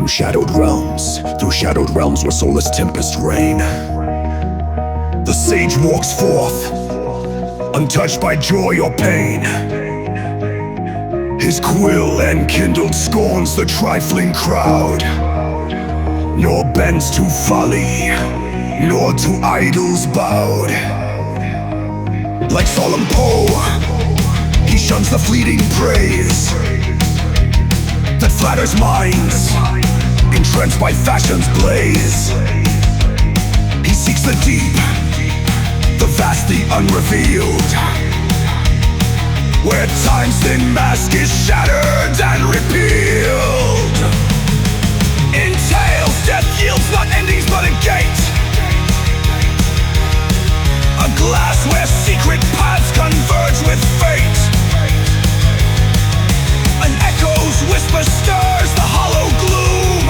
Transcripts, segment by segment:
through shadowed realms where soulless tempests reign. The sage walks forth, untouched by joy or pain. His quill enkindled scorns the trifling crowd, nor bends to folly, nor to idols bowed. Like solemn Poe, he shuns the fleeting praise that flatters minds, entranced by fashion's blaze. He seeks the deep, the vast, the unrevealed, where time's thin mask is shattered and repealed. In tales, death yields not endings but a gate, a glass where secret paths converge with fate. An echo's whisper stirs the hollow gloom,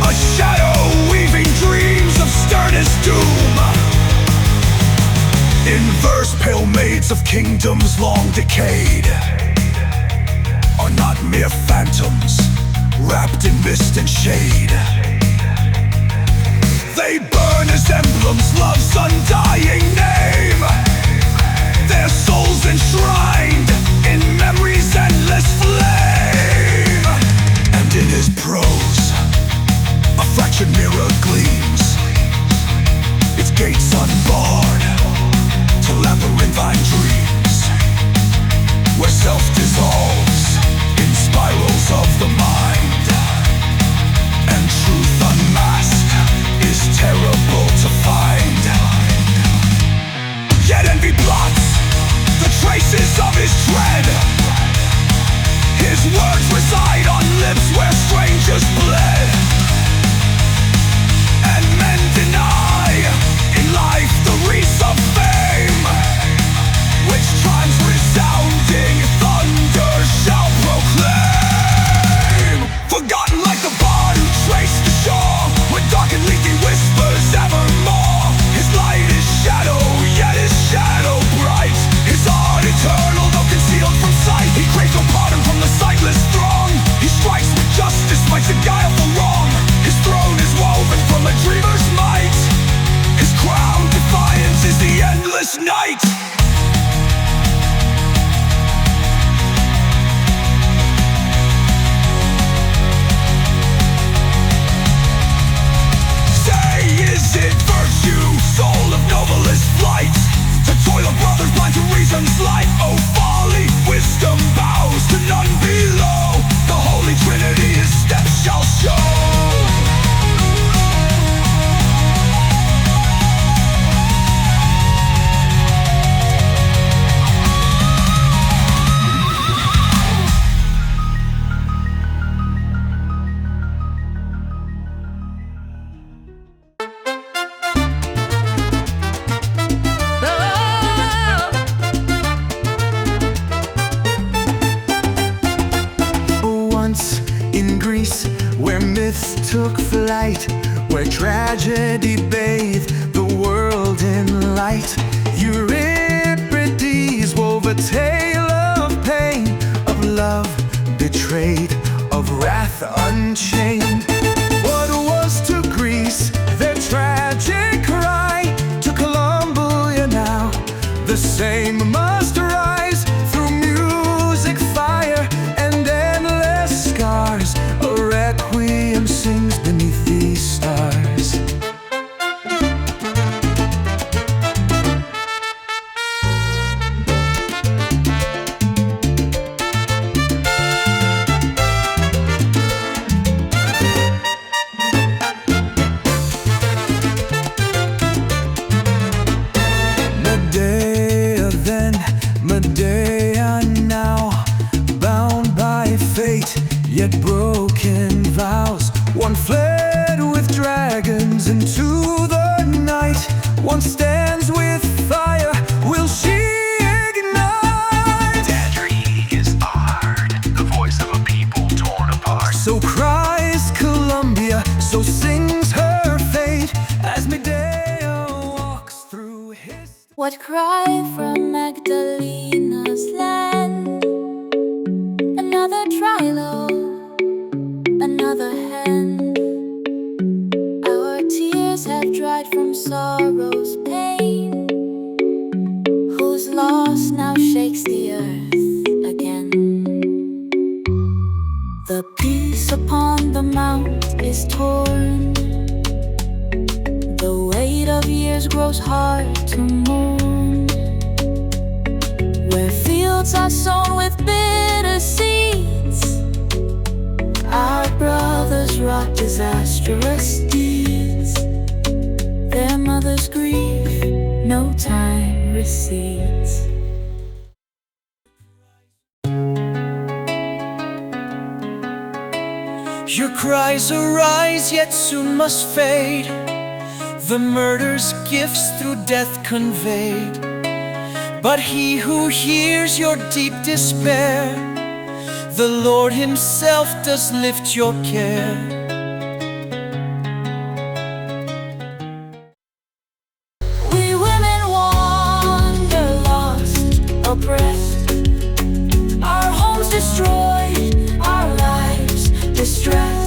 a shadow weaving dreams of sternest doom. In verse, pale maids of kingdoms long decayed are not mere phantoms wrapped in mist and shade. They burn as emblems, love's undying name, their souls enshrined in memory's endless flame. And in his prose, a fractured mirror gleams, its gates unbarred to labyrinthine dreams, where self dissolves in spirals of the mind, and truth unmasked is terrible to find. Yet envy blots the traces of his tread. His words reside on lips where strangers bled, and men deny in life the wreaths of fame, which time's resounding thunder shall proclaim. Forgotten like the bard who traced the shore, with dark and leaky whispers evermore. His light is shadow, yet his shadow bright. His art eternal, though concealed from sight. He craves no pardon from the sightless throng. He strikes with justice, fights a guileful wrong. His throne is woven from a dreamer's might. His crown defiance is the endless night. Is it virtue, soul of noblest flight, to toil of brothers blind to reason's light? Oh folly, wisdom bows to none below. The Holy Trinity his steps shall show. Took flight, where tragedy bathed the world in light. Euripides wove a tale of pain, of love betrayed, of wrath unchained. What was to Greece their tragic cry, to Colombia now the same must rise. Through music, fire, and endless scars, a requiem sings beneath these stars. Medea then, Medea now, bound by fate, yet broken vows. One fled with dragons into the night, one stands with fire, will she ignite? Dadry is art, the voice of a people torn apart. So cries Colombia, so sings her fate, as Medea walks through history. What cry from Magdalena's land? Another trilo from sorrow's pain, whose loss now shakes the earth again. The peace upon the mount is torn, the weight of years grows hard to mourn. Where fields are sown with bitter seeds, our brothers wrought disastrous deeds. Their mothers grieve, no time recedes. Your cries arise, yet soon must fade, the murder's gifts through death conveyed. But he who hears your deep despair, the Lord himself does lift your care. We women wander lost, oppressed, our homes destroyed, our lives distressed.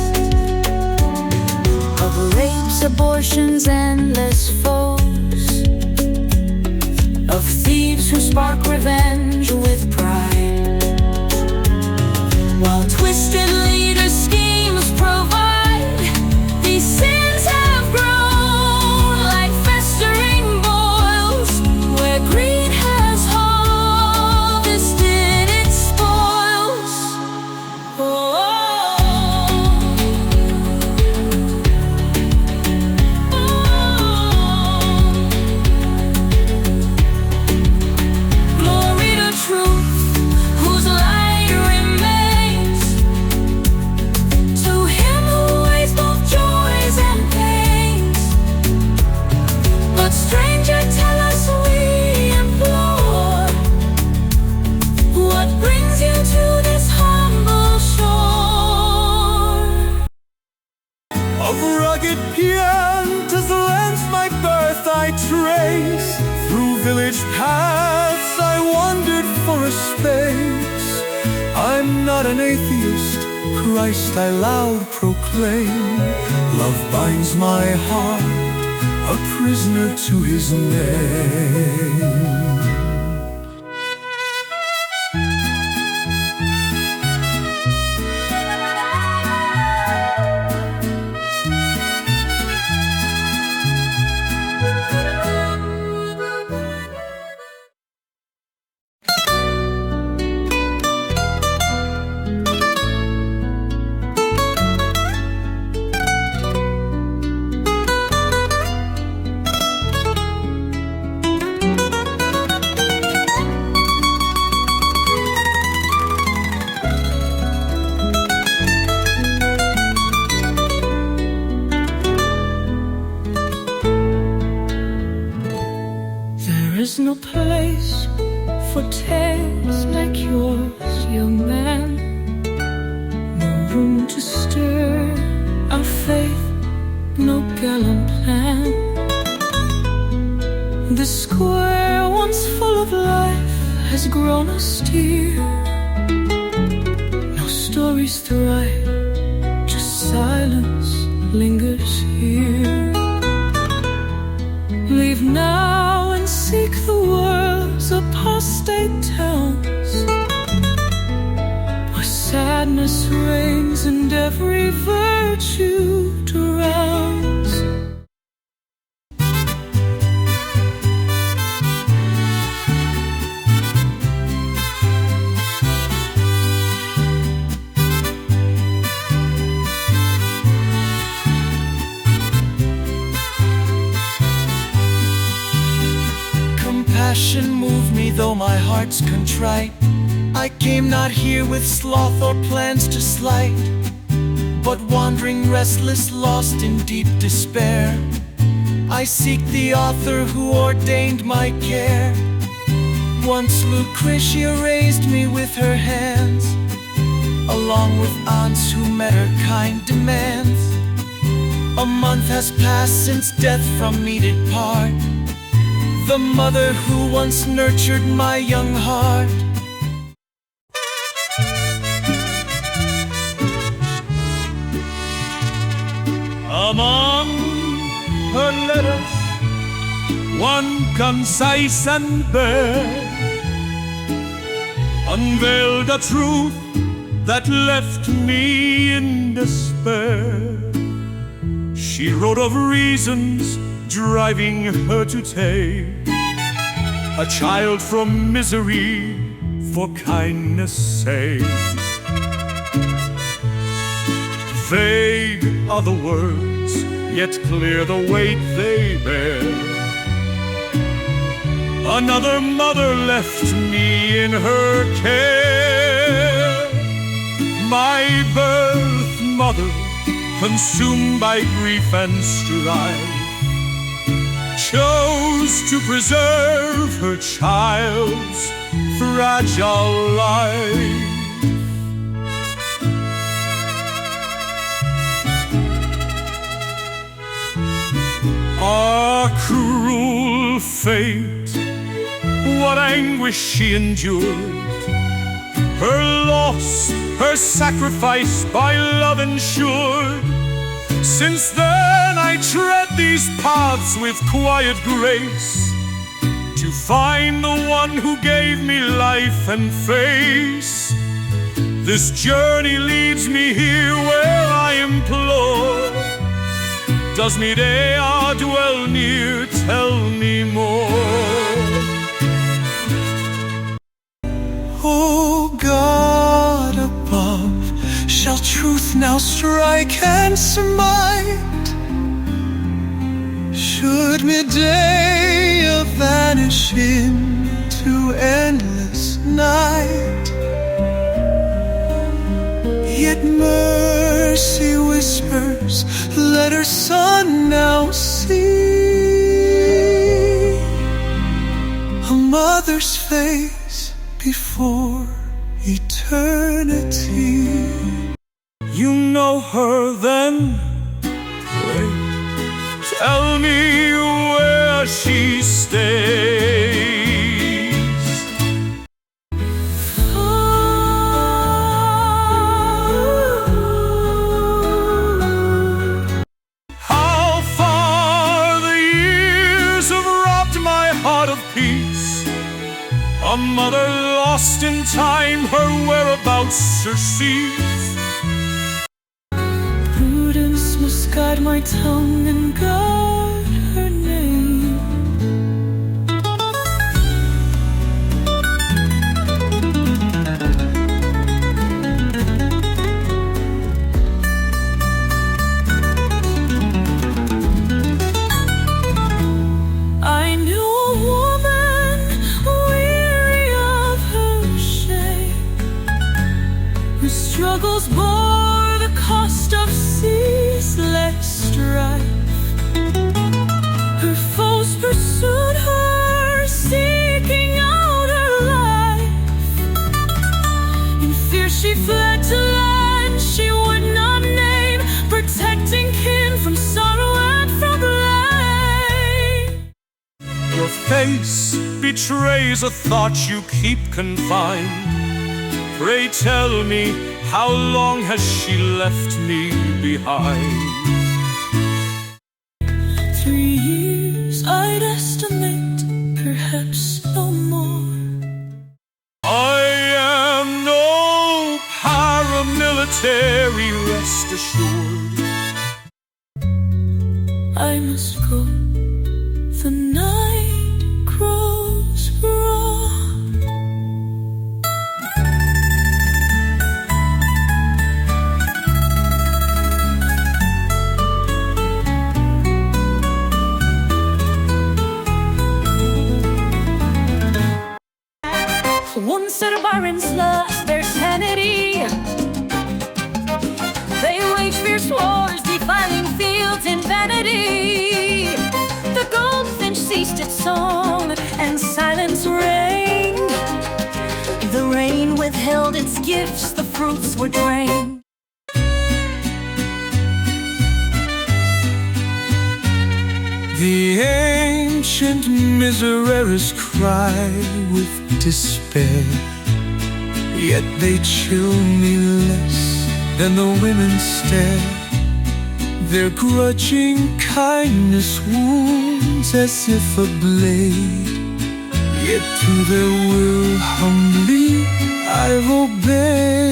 Of rapes, abortions, endless foes, of thieves who spark revenge with pride, while twisted leaders' schemes provide. These sins have grown like festering boils, where greed has harvested its spoils. Glory to truth, whose light remains, to him who weighs both joys and pains. But stranger, tell us, we implore, what brings you to this humble shore? Of rugged Pianta's lands my birth I trace, through village paths I wandered for a space. I'm not an atheist, Christ I loud proclaim. Love binds my heart, a prisoner to his name. There is no place for tales like yours, young man. No room to stir our faith, no gallant plan. The square, once full of life, has grown austere. No stories to write, just silence lingers here. Leave now and seek the world's apostate towns, where sadness reigns and every virtue drowns. Compassion moved me though my heart's contrite. I came not here with sloth or plans to slight, but wandering restless, lost in deep despair. I seek the author who ordained my care. Once Lucretia raised me with her hands, along with aunts who met her kind demands. A month has passed since death from me did part, the mother who once nurtured my young heart. Among her letters one concise and bare, unveiled a truth that left me in despair. She wrote of reasons driving her to take a child from misery for kindness' sake. Vague are the words, yet clear the weight they bear. Another mother left me in her care. My birth mother, consumed by grief and strife, chose to preserve her child's fragile life. Ah, cruel fate, what anguish she endured. Her loss, her sacrifice by love ensured. Since then I tread these paths with quiet grace, to find the one who gave me life and face. This journey leads me here where I implore. Does Medea dwell near? Tell me more. O God above, shall truth now strike and smite? Should Medea vanish into endless night? Yet mercy whispers, let her son now see a mother's face before eternity. You know her then? Wait, tell me where she stays. How far the years have robbed my heart of peace. A mother lost in time, her whereabouts surcease. Prudence must guide my tongue and guard her name. I knew a woman weary of her shame, whose struggles bore the cost of ceaseless strife. Her foes pursued her, seeking out her life. In fear she fled to land she would not name, protecting kin from sorrow and from blame. Your face betrays a thought you keep confined. Pray tell me, how long has she left me behind? 3 years I'd estimate, perhaps no more. I am no paramilitary, rest assured. I must go, the night grows raw. Once at Byron's lost their sanity. They wage fierce wars, defiling fields in vanity. The goldfinch ceased its song, and silence reigned. The rain withheld its gifts, the fruits were drained. The ancient misereres cry with despair, yet they chill me less than the women stare. Their grudging kindness wounds as if a blade, yet to their will humbly I've obeyed.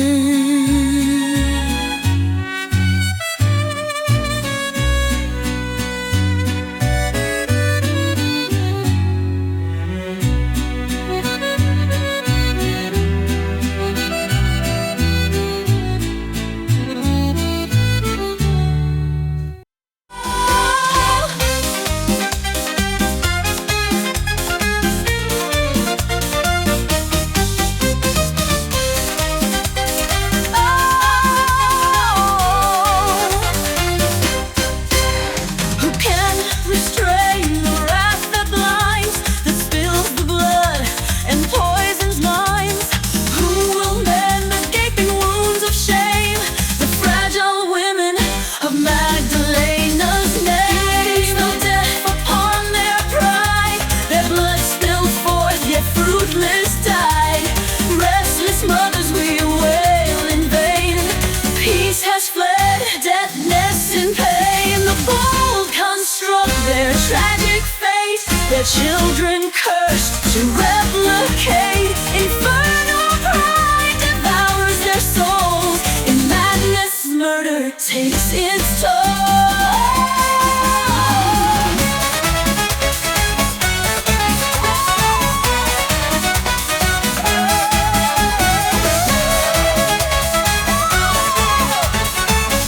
Their children cursed to replicate. Infernal pride devours their souls. In madness, murder takes its toll.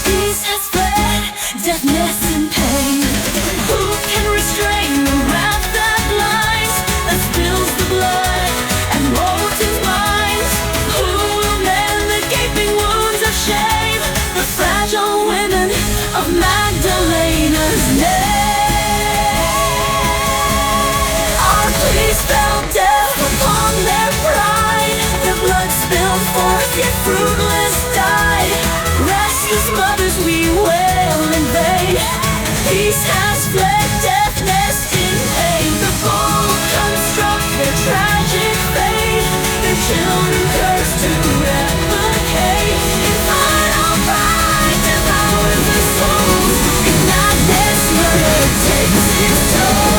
Peace has fled, deafness and pain. Who can restrain the wrath that blinds, that spills the blood and molten minds? Who will mend the gaping wounds of shame, the fragile women of Magdalena's name? Our pleas fell deaf upon their pride. Their blood spilled forth, yet fruitless died. Restless mothers, we wail in vain. Peace has fled, deafness in pain. The bold construct their tragic fate. Their children cursed to replicate. Infernal pride devours their souls. In madness, murder takes its toll.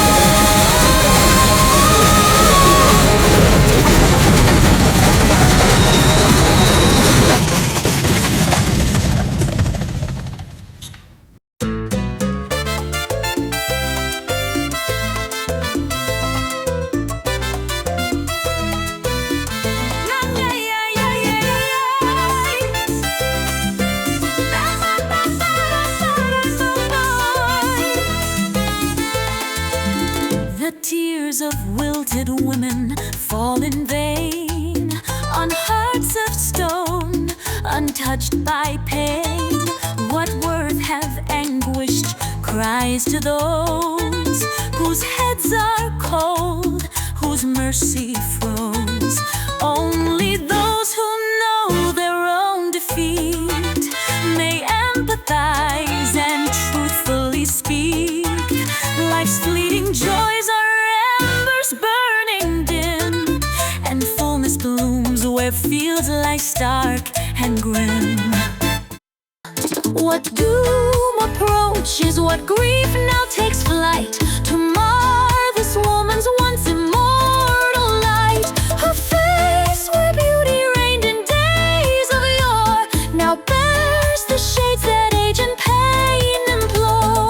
The tears of wilted women fall in vain on hearts of stone, untouched by pain. What worth have anguished cries to those whose heads are cold, whose mercy froze? Only those who know their own defeat may empathize and truthfully speak. Life's fleeting joys are embers burning dim, and fullness blooms where fields lie stark and grim. What doom approaches, what grief now takes flight to mar this woman's once immortal light. Her face where beauty reigned in days of yore now bears the shades that age and pain implore.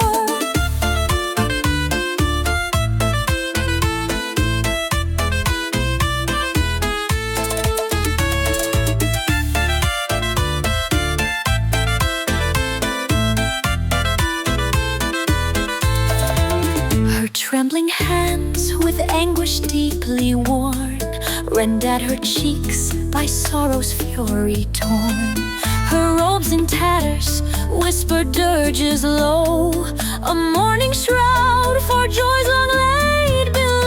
Her trembling hands with anguish deeply worn rend at her cheeks by sorrow's fury torn. Her robes in tatters whisper dirges low, a mourning shroud for joys long laid below.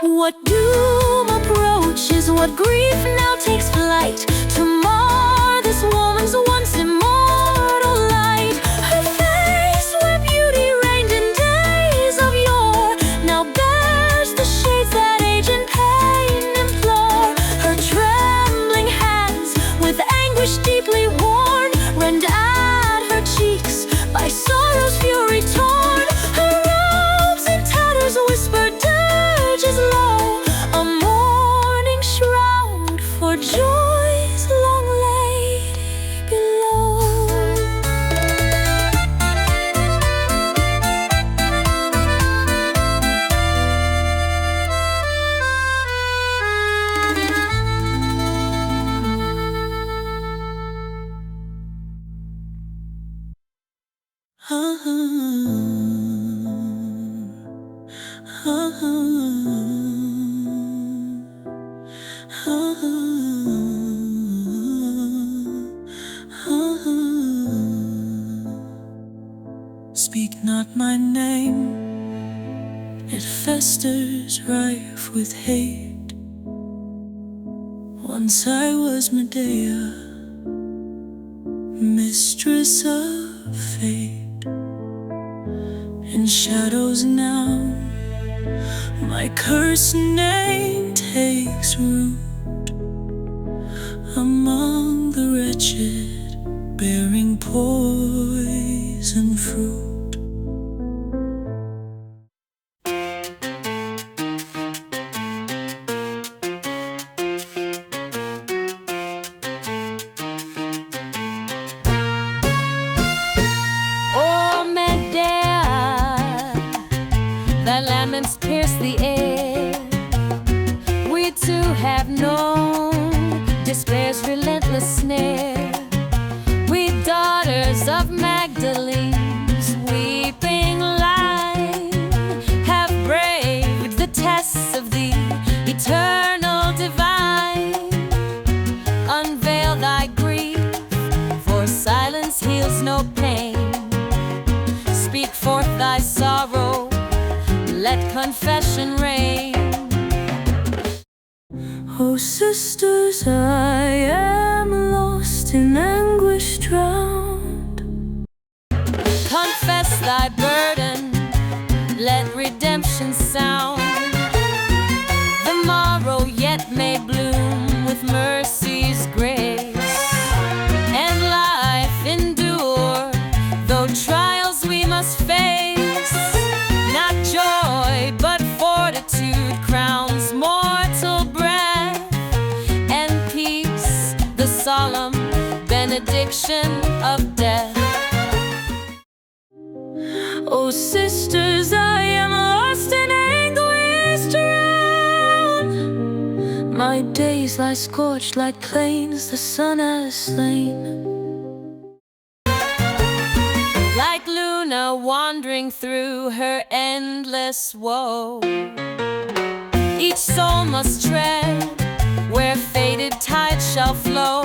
What doom approaches, what grief now takes flight to mar this woman's once immortal light. Her face where beauty reigned in days of yore now bears the shades that age and pain implore. Her trembling hands with anguish deeply worn Speak not my name, it festers rife with hate. Once I was Medea, mistress of fate. In shadows now, my cursed name takes root among the wretched, bearing poison fruit. Oh, Medea, thy laments pierce the air. We too have known despair's relentless snare. We daughters of Magdalene's weeping line have braved the tests of the eternal divine. Unveil thy grief, for silence heals no pain. Speak forth thy sorrow, let confession reign. Oh sisters, I am lost in anguish drowned. Confess thy burden, let redemption sound. The morrow yet may bloom with mercy's grace, and life endure, though trials we must face. Not joy, but fortitude crowns mortal breath, and peace, the solemn benediction of death. Oh sisters, I am lost in anguish drowned. My days lie scorched like plains the sun has slain. Like Luna wandering through her endless woe, each soul must tread where fated tides shall flow.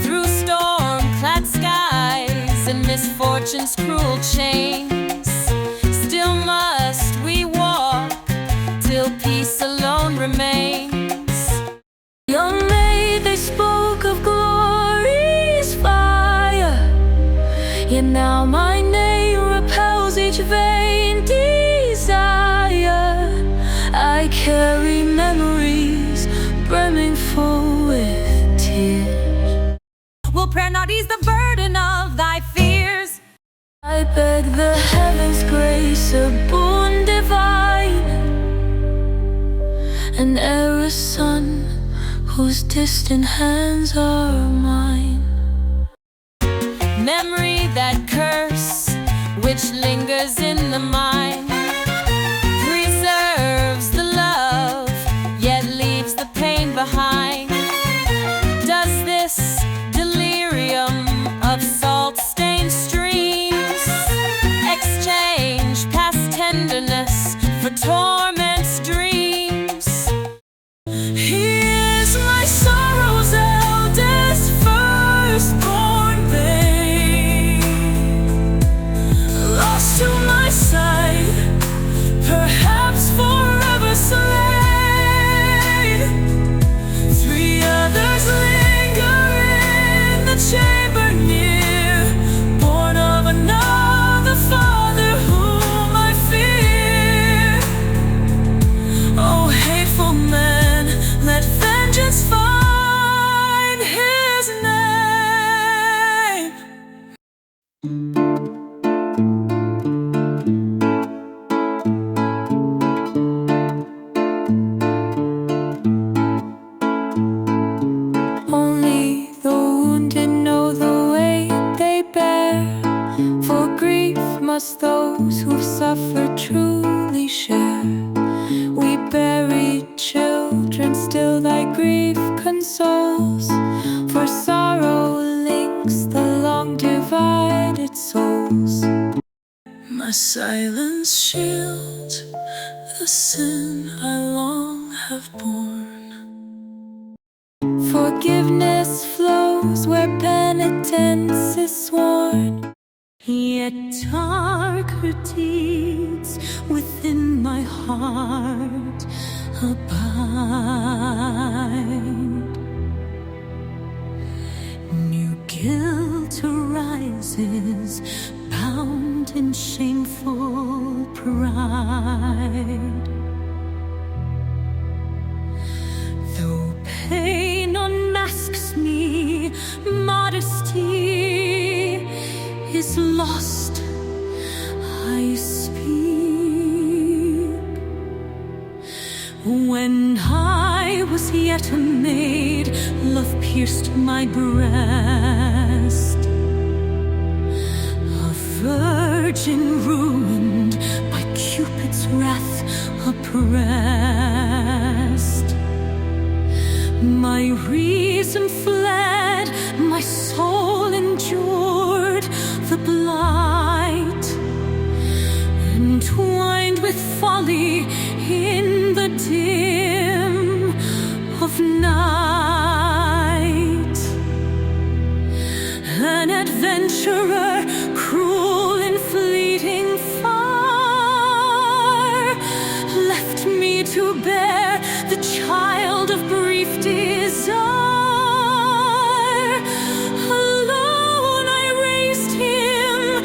Through storm-clad skies and misfortune's cruel chains, still must we walk till peace alone remains. Young maid, they spoke of glory's fire, yet now my name repels each vain desire. I carry memories brimming full with tears. Will prayer not ease the burden of thy fears? I beg the heavens' grace, a boon divine, an heiress son whose distant hands are mine. Memory that curse, which lingers in the mind, preserves the love, yet leaves the pain behind. Does this delirium of salt-stained streams exchange past tenderness for torment's dreams? He is my sorrow's eldest, firstborn babe, lost to my sight, perhaps forever slain. Three others linger in the chamber near, born of another father whom I fear. Oh, hateful man, let vengeance find his name. Only the wounded know the weight they bear, for grief must those who've suffered truly share. We buried children, still thy grief consoles, for sorrow links the long divided souls. knows. My silence shield the sin I long have borne. Forgiveness flows where penitence is sworn. Yet darker deeds within my heart abide. New guilt arises, bound in shameful pride. Though pain unmasks me, modesty is lost, I speak. When I was yet a maid, love pierced my breast. A virgin ruined by Cupid's wrath oppressed. My reason fled, my soul endured the blight, entwined with folly in the dim of night. An adventurer, cruel and fleeting far, left me to bear the child of brief desire. Alone I raised him,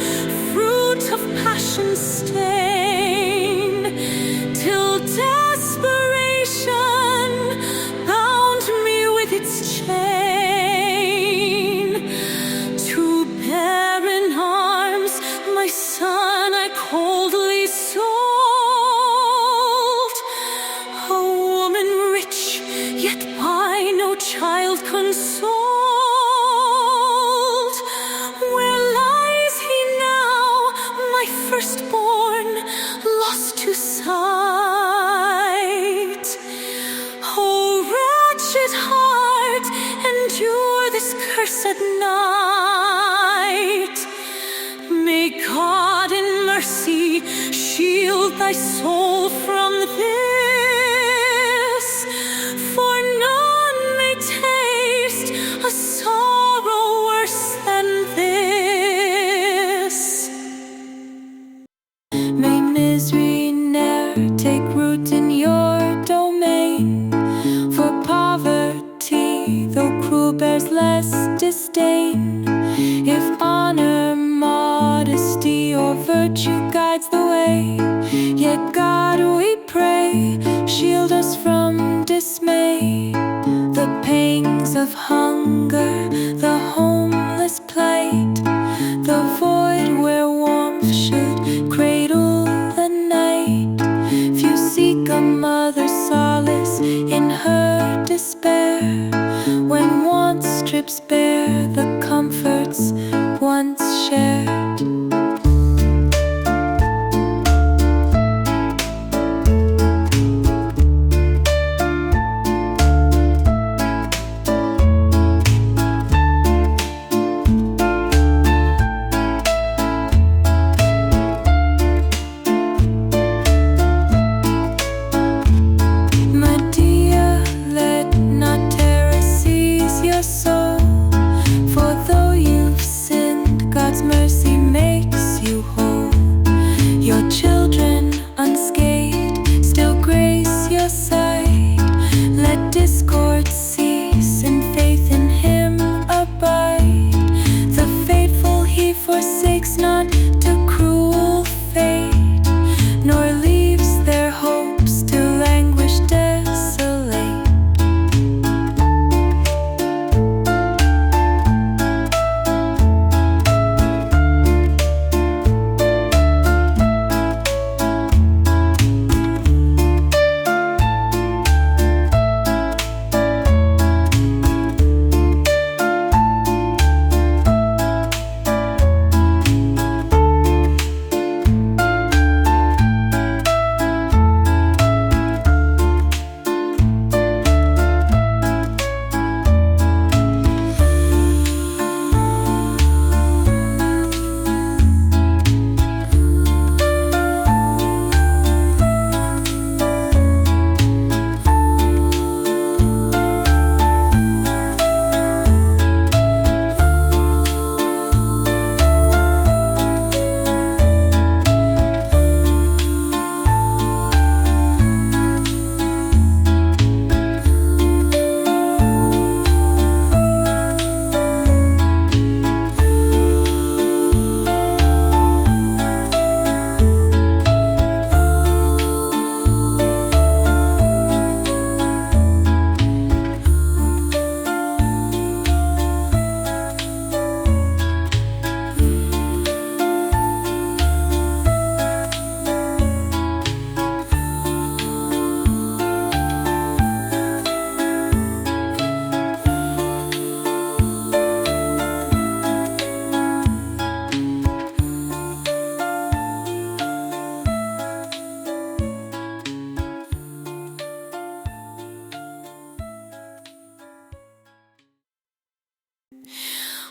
fruit of passion's stain, till desperation bound me with its chain. To barren arms my son I coldly sold, a woman rich, yet by no child consoled. Where lies he now, my firstborn, lost to sight? Oh, wretched heart, endure this cursed night. May God in mercy shield thy soul from this, for none may taste a sorrow worse than this. May misery ne'er take root in your domain, for poverty, though cruel, bears less disdain. If honor, modesty, or virtue guides the way, yet God we pray, shield us from dismay. The pangs of hunger, the homeless plight, the void where warmth should cradle the night. Few seek a mother's solace in her despair, when want strips bare the comforts once shared. Medea, let not terror seize your soul, for though you've sinned, God's mercy makes you whole. Your children unscathed still grace your sight. Let discord cease and faith in Him abide. The faithful He forsakes not to cruel fate, nor leaves their hopes to languish desolate.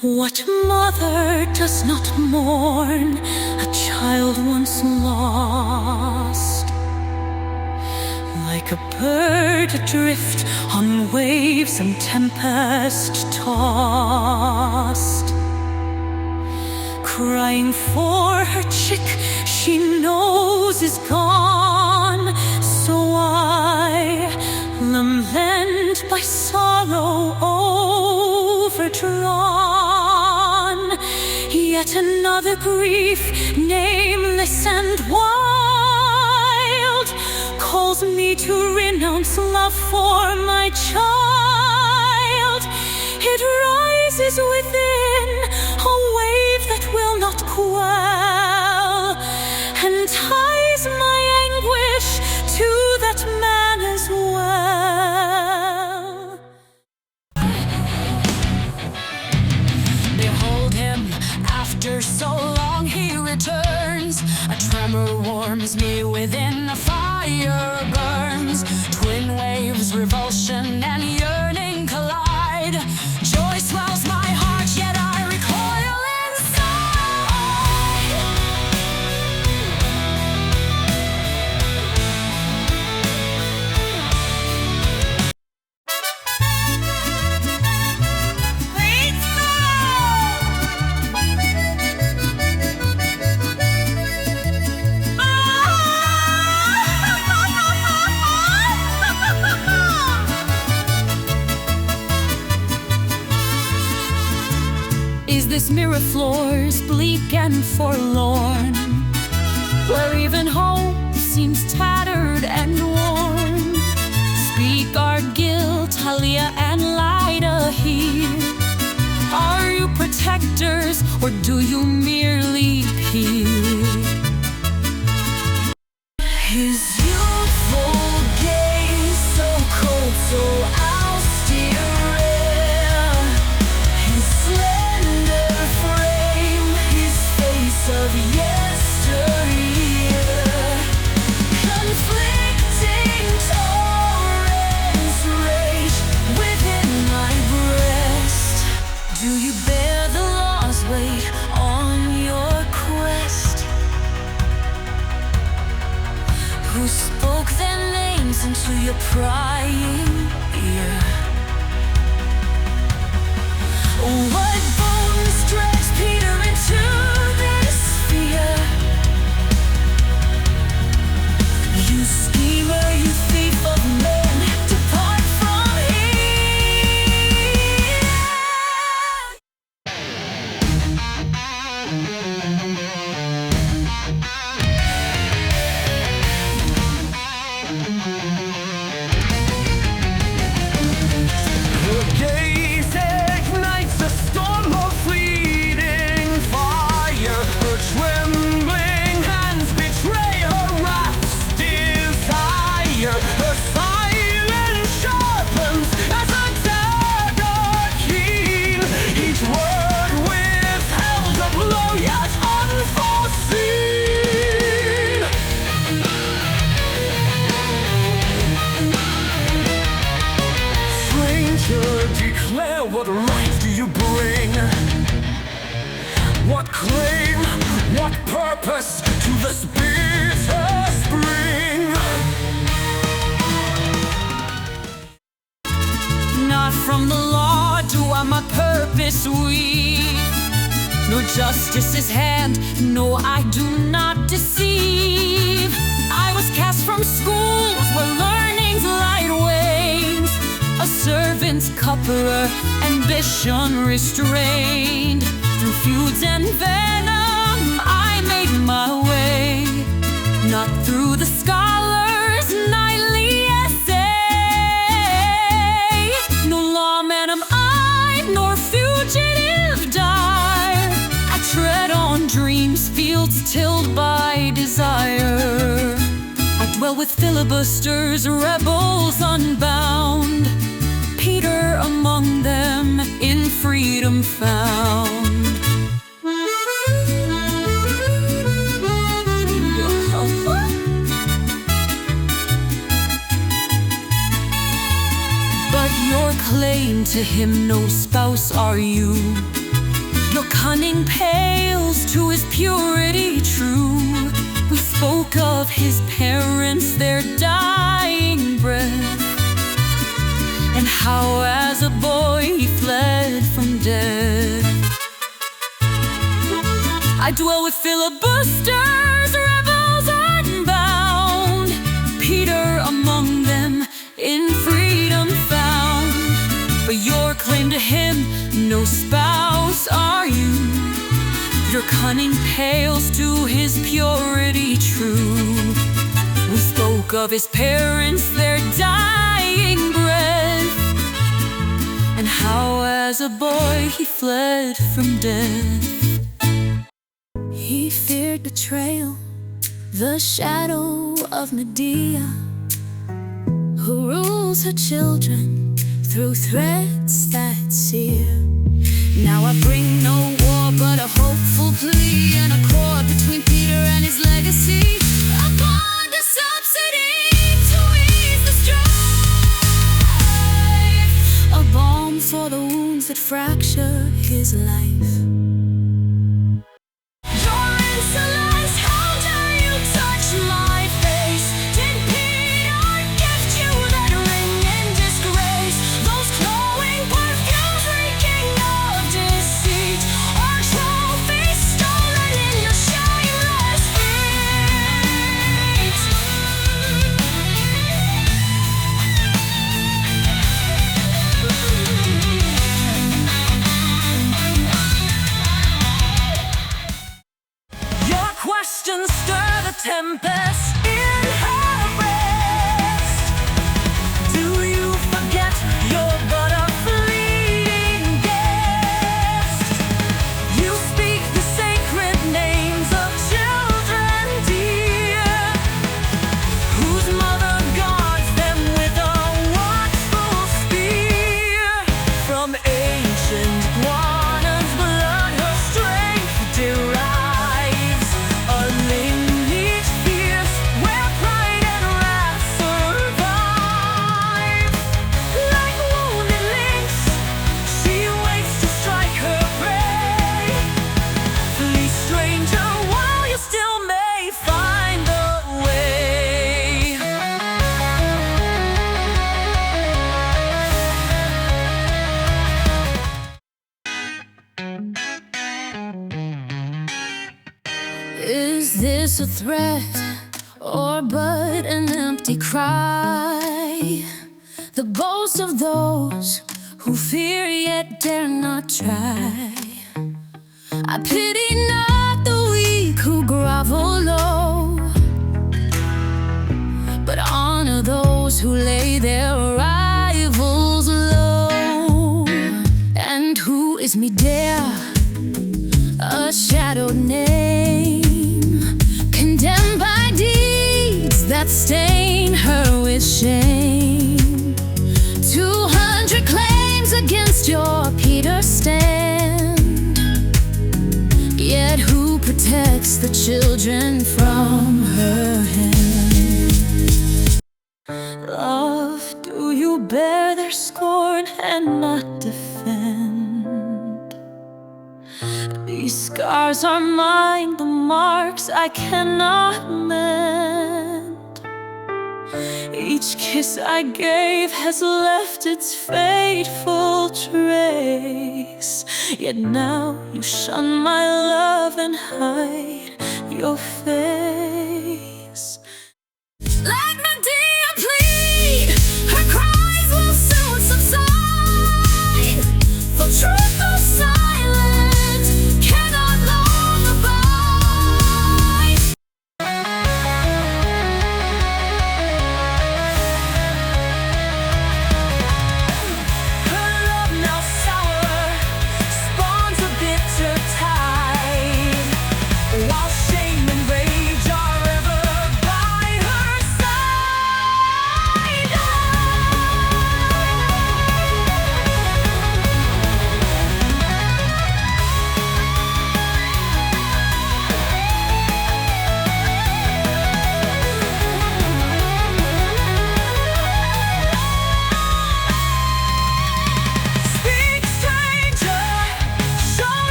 What mother does not mourn a child once lost? Like a bird adrift on waves and tempest tossed, crying for her chick she knows is gone. So I, lament by sorrow overdrawn, yet another grief, nameless and wild, calls me to renounce love for my child. It rises within, a wave that will not quell, and ties my anguish to that man as well. Behold him, after so long he returns. A tremor warms me within, a fire burns. Twin waves, revulsion and yearning collide. Joy swells my heart, yet I recoil inside. Is this mirror floors bleak and forlorn, where even hope seems tattered and worn? Speak our guilt, Halia and Lida here. Are you protectors, or do you merely peer? His youthful gaze, so cold, so austere, his slender frame, his face of yesteryear, conflicting torrents rage within my breast. Do you bear the law's weight on your quest? Who spoke their names into your prying ear? What bones drags Peter into this fear? You schemer, you thief of men, depart from here. Her gaze ignites a storm of fleeting fire. Her trembling hands betray her wrath's desire. Her silence sharpens as a dagger keen. Each word withheld, a blow yet unforeseen. Stranger, declare what right do you bring? What claim, what purpose to this bitter spring? Not from the law do I my purpose weave, nor justice's hand, no, I do not deceive. I was cast from schools where learning's light wanes, a servant's cupbearer, ambition restrained. Through feuds and venom I made my way, not through the scholar's nightly essay. No lawman am I, nor fugitive dire. I tread on dreams, fields tilled by desire. I dwell with filibusters, rebels unbound. Peter among them, in freedom found. But your claim to him no spouse are you. Your cunning pales to his purity true, who spoke of his parents, their dying breath, and how as a boy he fled from death. I dwell with filibusters, rebels unbound, Peter among them, in freedom found. But your claim to him, no spouse are you. Your cunning pales to his purity true, who spoke of his parents, their dying breath, and how as a boy he fled from death. He feared betrayal, the shadow of Medea, who rules her children through threats that sear. Now I bring no war but a hopeful plea, an accord between Peter and his legacy, a bond, a subsidy to ease the strife, a balm for the wounds that fracture his life. Questions stir the tempest in her breast. Do you forget you're but a fleeting guest? You speak the sacred names of children dear, whose mother guards them with a watchful spear. From ancient Guana's blood her strength derives, Is this a threat or but an empty cry? The boast of those who fear yet dare not try. I pity not the weak who grovel low, but honor those who lay their rivals low. And who is Medea? A shadowed name, condemned by deeds that stain her with shame. 200 claims against your Peter stand, yet who protects the children from her hand? Love, do you bear their scorn and not defend? These scars are mine, the marks I cannot mend. Each kiss I gave has left its fateful trace, yet now you shun my love and hide your face. Let Medea plead, her cries will soon subside, for truth or silence cannot long abide. Her love now sour spawns a bitter tide, while shame and rage are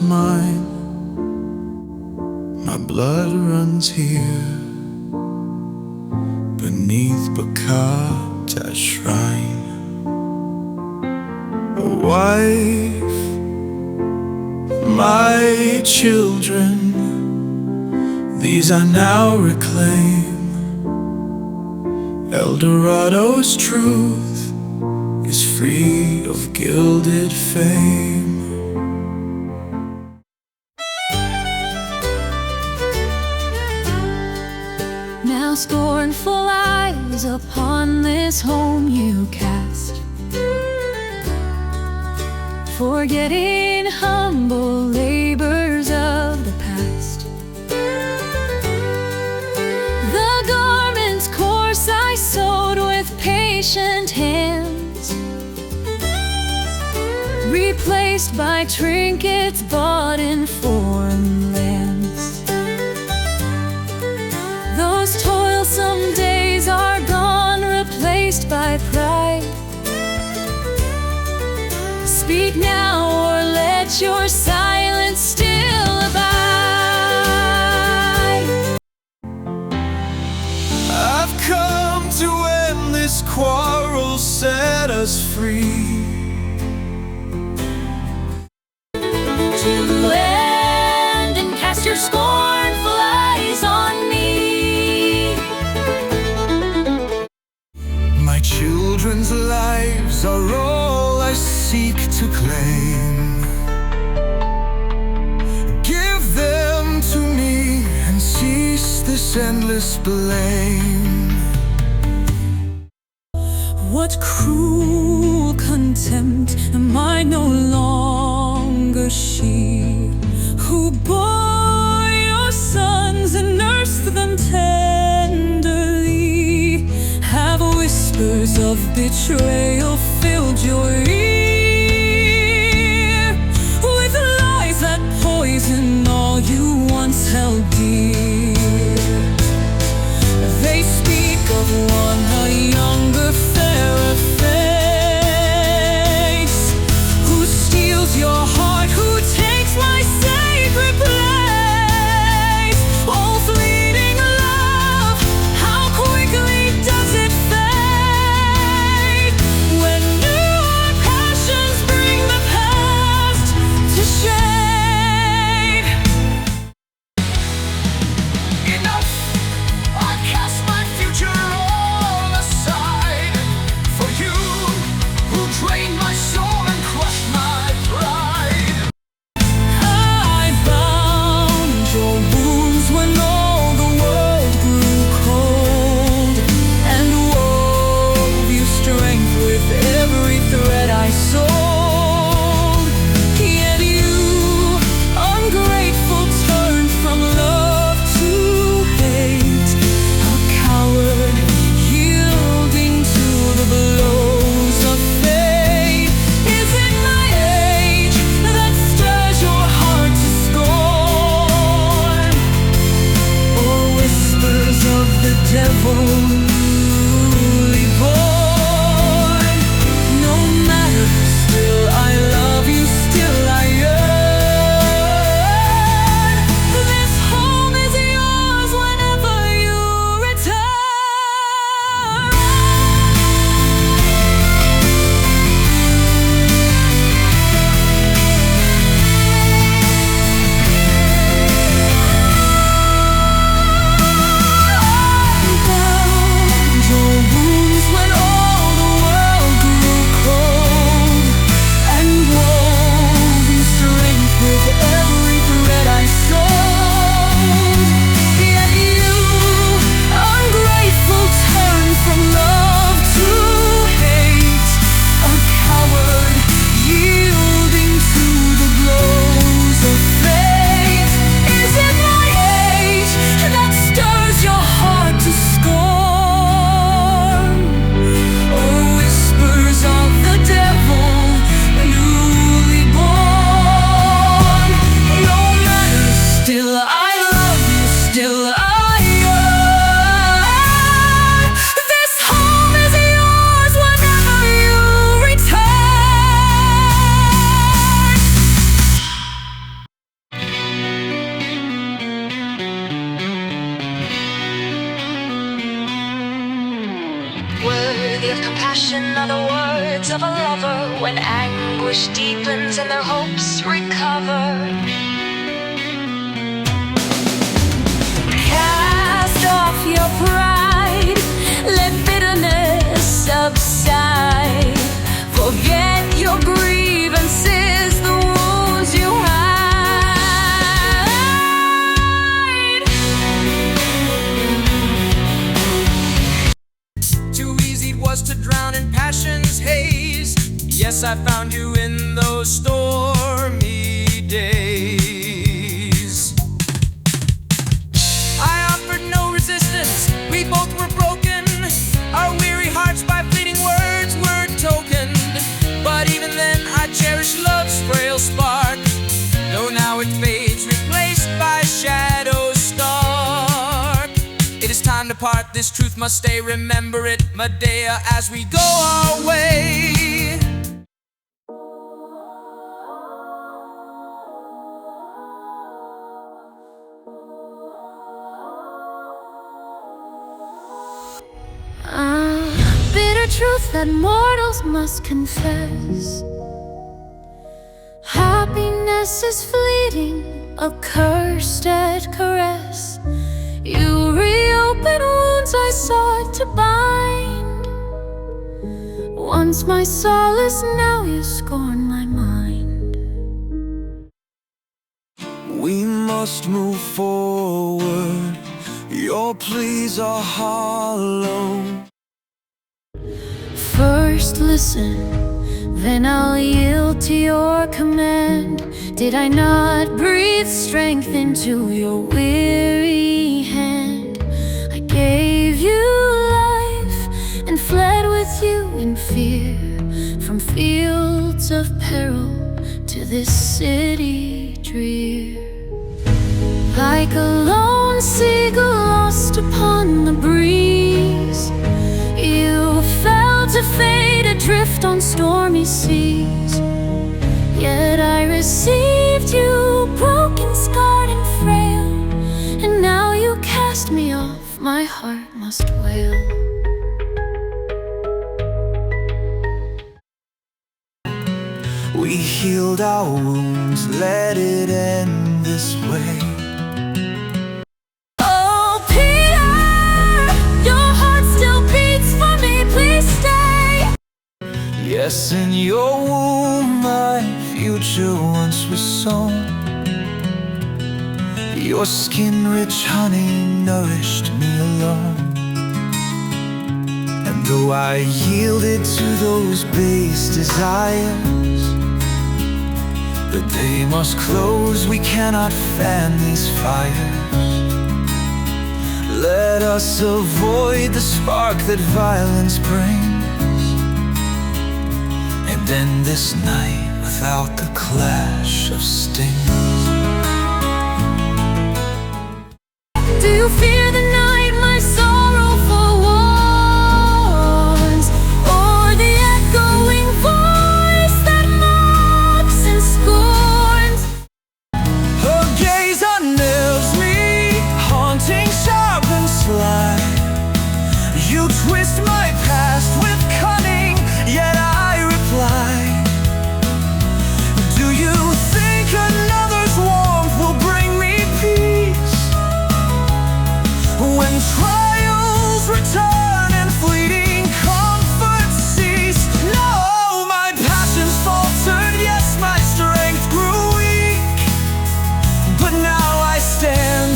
is mine. My blood runs here beneath Bacatá shrine. A wife, my children, these I now reclaim. El Dorado's truth is free of gilded fame. Now scornful eyes upon this home you cast, forgetting humble labors of the past. The garment's course I sewed with patient hands, replaced by trinkets bought in foreign lands. Those toilsome days are gone, replaced by pride. Speak now or let your silence still abide. I've come to end this quarrel, set us free. To end and cast your scornful eyes on me. My children's lives are all I seek to claim. Give them to me and cease this endless blame. What cruel contempt, am I no longer she who bore your sons and nursed them tenderly? Have whispers of betrayal filled your ear, with lies that poison all you once held dear? They speak of one, a younger, fairer face, who steals your heart, who takes my sacred place. Oh, fleeting love, how quickly does it fade, when new passion are the words of a lover when anguish deepens and their hopes recover. Cast off your pride, let bitterness subside. Forget your grievances, the wounds you hide. Too easy it was to drown in passion's haze. Yes, I found you in those stormy days. I offered no resistance, we both were broken. Our weary hearts by fleeting words were tokened. But even then I cherished love's frail spark, though now it fades, replaced by shadows stark. It is time to part, this truth must stay. Remember it, Medea, as we go our way. Bitter truth that mortals must confess. Happiness is fleeting, a cursed caress. You reopen wounds I sought to bind. Once my solace, now you scorn my mind. We must move forward, your pleas are hollow. First listen, then I'll yield to your command. Did I not breathe strength into your weary hand? I gave you life and fled with you in fear, from fields of peril to this city drear. Like a lone seagull lost upon the breeze, you fell to fade adrift on stormy seas. Yet I received you, broken, scarred, and frail, and now you cast me off, my heart must wail. We healed our wounds, let it end this way. Oh, Peter, your heart still beats for me, please stay. Yes, in your womb my future once was sown. Your skin rich honey nourished me alone. And though I yielded to those base desires, the day must close, we cannot fan these fires. Let us avoid the spark that violence brings, and end this night without the clash of stings. Do you fear the night my sorrowful warns, or the echoing voice that mocks and scorns? Her gaze unnails me, haunting, sharp and sly. You twist my past with cunning, yet I reply. Do you think another's warmth will bring me peace? When trials return and fleeting comforts cease. No, my passions faltered, yes, my strength grew weak, but now I stand,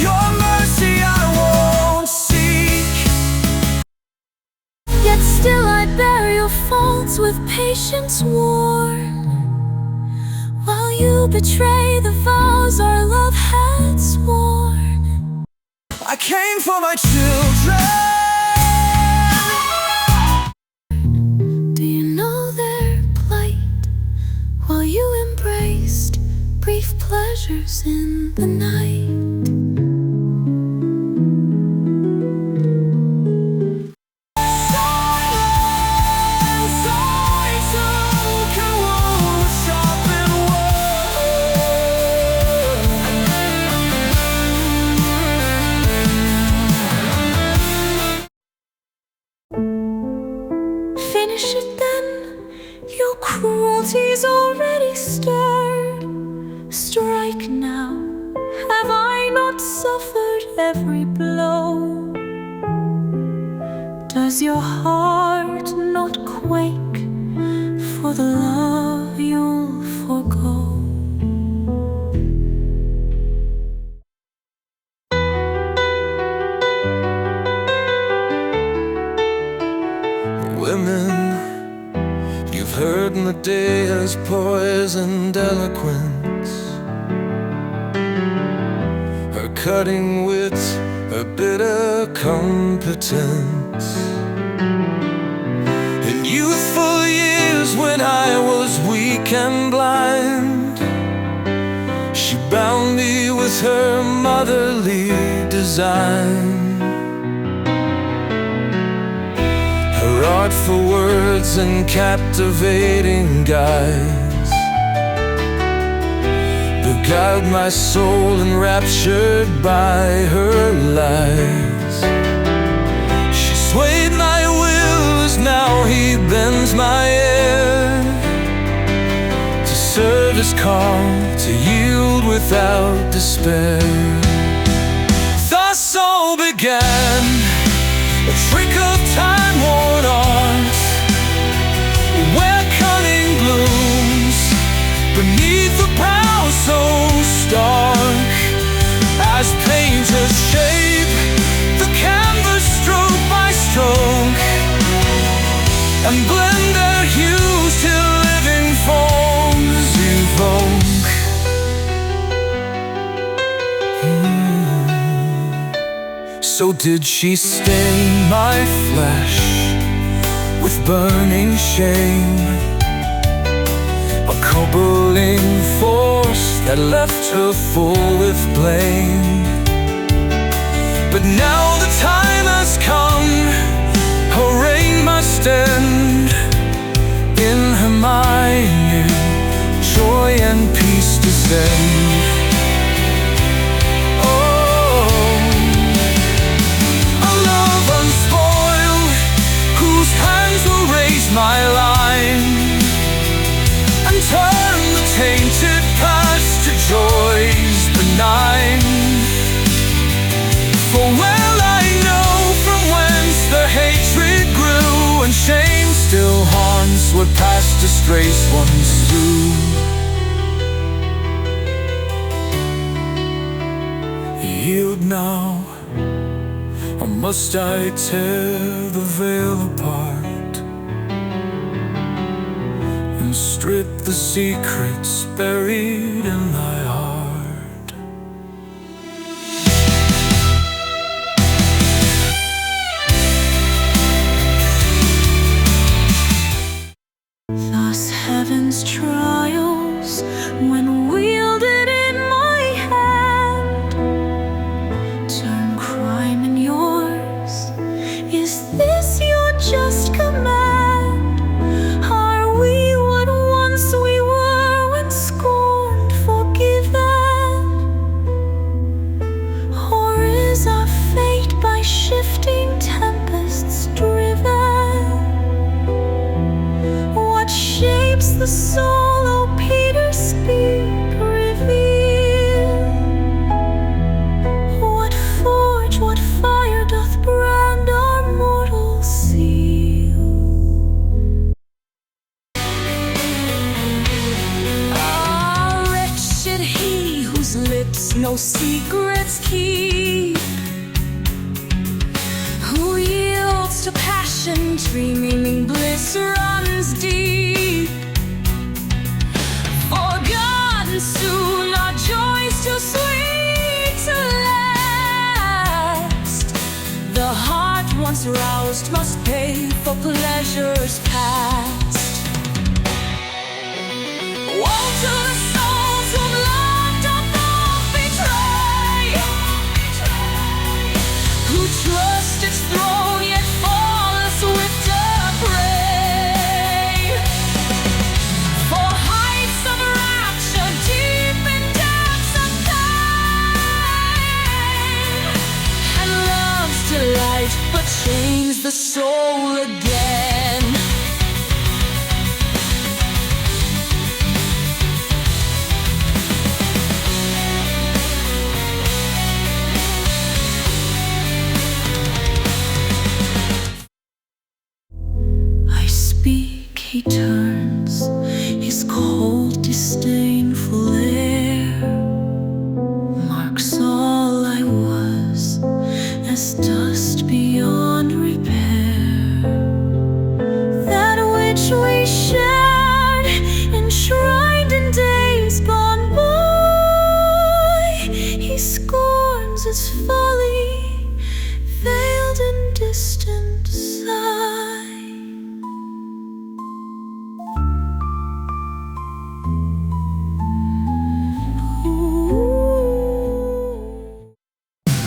your mercy I won't seek. Yet still I bear your faults with patience worn, while you betray the vows our love had sworn. I came for my children. Do you know their plight, while you embraced brief pleasures in the night? is already stirred. Strike now, have I not suffered every blow? Does your heart not quake for the love you'll forgo? Women, you've heard Medea's poisoned eloquence, her cutting wit, her bitter competence. In youthful years when I was weak and blind, she bound me with her motherly design. Her artful words and captivating guise beguiled my soul, enraptured by her lies. She swayed my will as now he bends my ear, to serve his call, to yield without despair. Thus all began a trick of time-worn art, where cunning blooms beneath a brow so stark. As painters shape the canvas stroke by stroke, and blend their hues till living forms evoke. So did she stain my flesh with burning shame, a coupling force that left her full with blame. But now the time has come, her reign must end. In her mind, joy and peace descend. My line, and turn the tainted past to joys benign. For well I know from whence the hatred grew, and shame still haunts what past disgrace once slew. Yield now, or must I tear the veil apart, strip the secrets buried in thy heart? Thus heaven's trials, when wielded in my hand, turn crime in yours. Is this your just command? Shifting tempests driven, what shapes the soul, oh Peter, speak, reveal. What forge, what fire doth brand our mortal seal? Ah, wretched he whose lips no secrets keep, who yields to passion, dreaming bliss runs deep. Forgotten soon, our joys too sweet to last. The heart once roused must pay for pleasures past. Woe to the souls whom love doth not betray, who trust its throne yet fall a swifter prey. For heights of rapture deep in depths of pain, and love's delight but chains the soul again.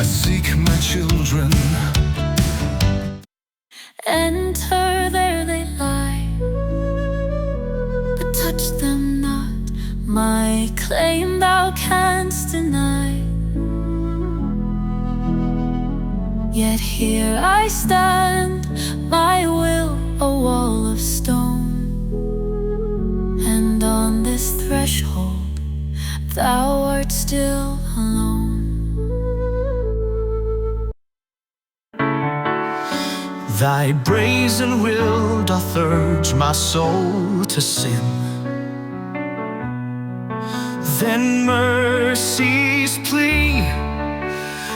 seek my children. Enter, there they lie, but touch them not. My claim thou canst deny. Yet here I stand, my will a wall of stone, and on this threshold thou art still alone. Thy brazen will doth urge my soul to sin. Then mercy's plea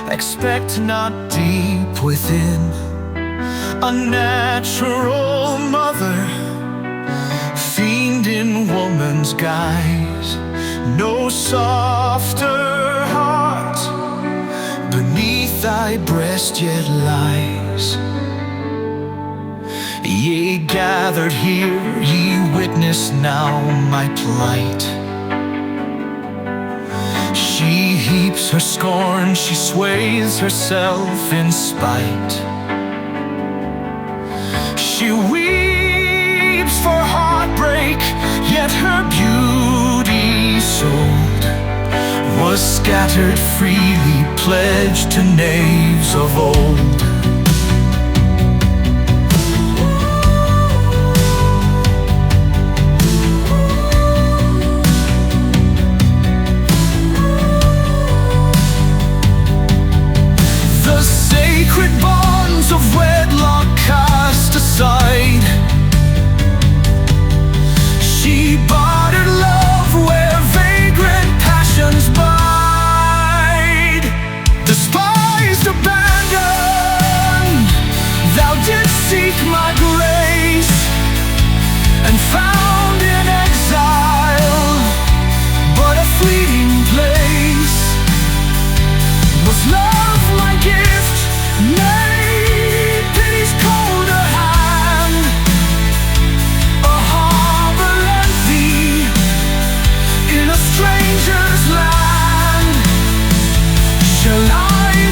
expect not deep within. A natural mother, fiend in woman's guise, no softer heart beneath thy breast yet lies. Ye gathered here, ye witness now my plight. She heaps her scorn, she sways herself in spite. She weeps for heartbreak, yet her beauty sold was scattered freely, pledged to knaves of old. Sacred bonds of wedlock cast aside, she bartered love where vagrant passions bide. Despised, abandoned, thou didst seek my grace, and found in exile but a fleeting place. Was love my gift? Nay, pity's colder hand, a harbor lent thee in a stranger's land. Shall I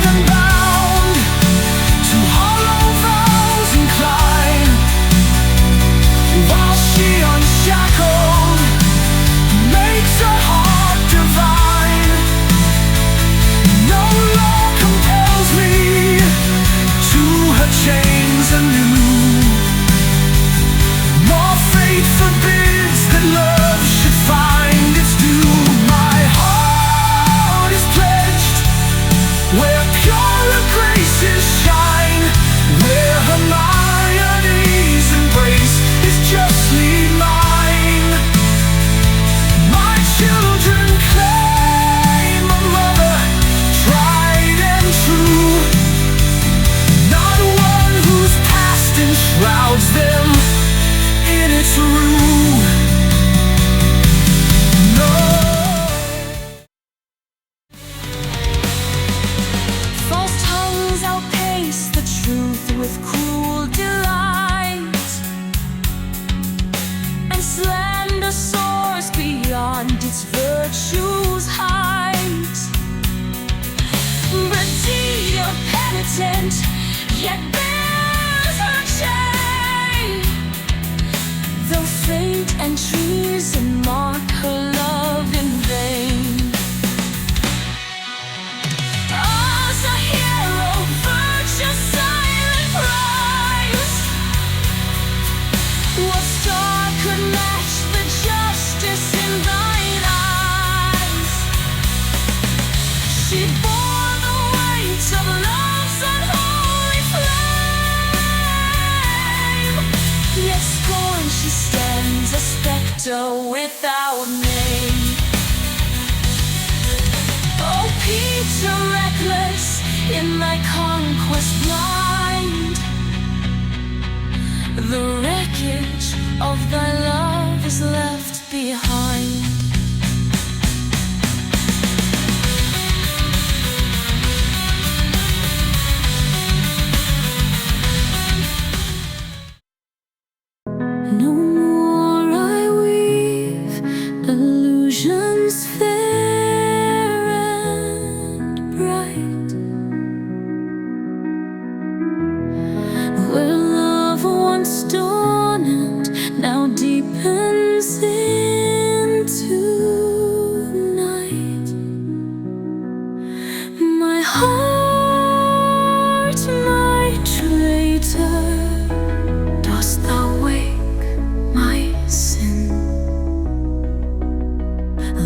then bound to hollow vows incline, while she unshackled makes her heart divine? No law compels me to her chains anew, more fate forbids that love should find its due. My heart is pledged where purer graces shine, where Hermione's embrace is justly mine. My children claim a mother tried and true, not one whose past enshrouds them in its rue. No. False tongues outpace the truth with cruel delight, and slander soars beyond its virtue's height. Medea penitent, yet bears her chain, though fate and treason mark her love in vain. As a hero, virtue's silent prize, what star could match the justice in thine eyes? She bore the weight of love's unholy flame, yet scorned she stands a spectre without name. Oh, Peter, reckless in thy conquest blind, the wreckage of thy love is left behind. No more I weave illusions fair and bright, heart, my traitor, dost thou wake my sin?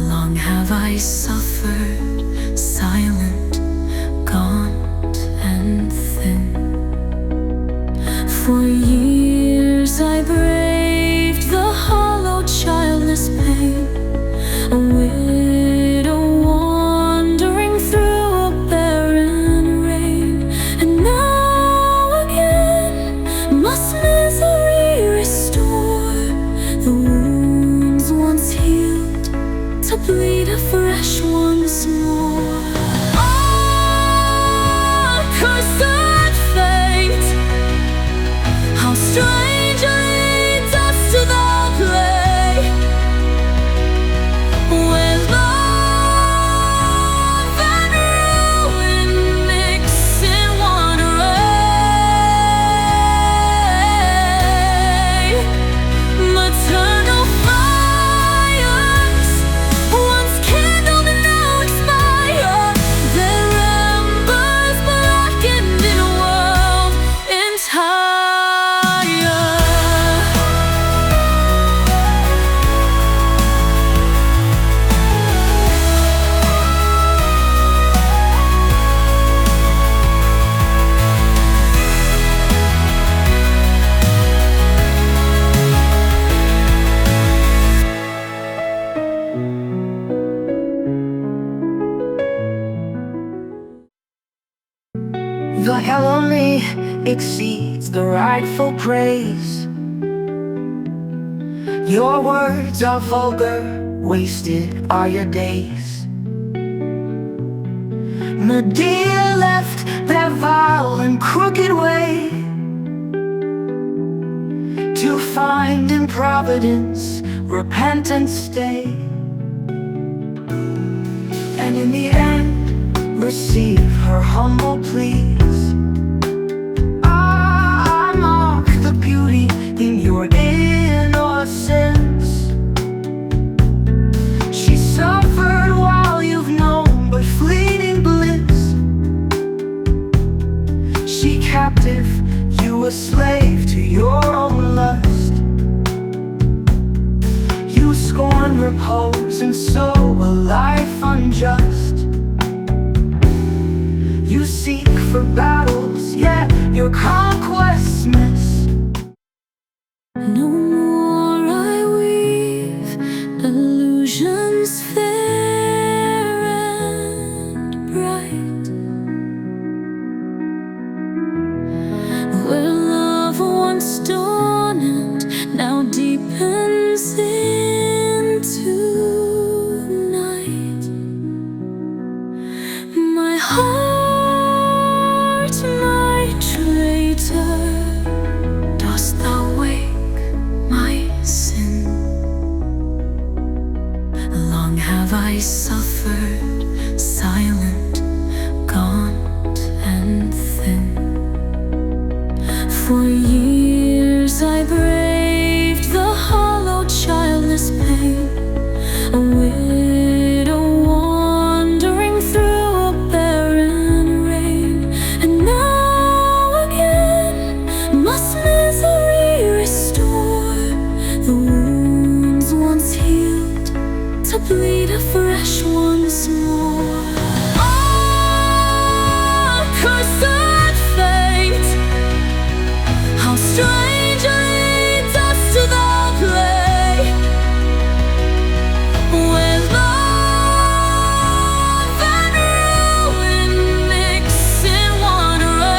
Long have I suffered, silent, gaunt and thin. For years I braved the hollow childless pain, a widow wandering through a barren reign. And now again must misery restore the wounds once healed, to bleed afresh once more. Ah, cursed fate, how strangely dost thou play, when love and ruin mix in one array. Maternal fires, once kindled and now expire, their embers blackened in a world entire. The heavenly exceeds the rightful praise. Your words are vulgar, wasted are your days. Medea left that vile and crooked way to find in providence repentance stay, and in the end receive her humble pleas. I mock the beauty in your innocence. She suffered while you've known but fleeting bliss. She captive, you a slave to your own lust. You scorn repose and so a life unjust. You seek for battles, yet your conquests miss. No more I weave illusions fair and bright, where love once dawned and now deepens into night. My heart, my traitor, dost thou wake my sin? Long have I suffered, silent, gaunt and thin. For years I braved the hollow childless pain, a widow wandering through a barren reign. And now again must misery restore the wounds once healed, to bleed afresh once more. Ah, cursed fate, how strangely dost thou play, when love and ruin mix in one array.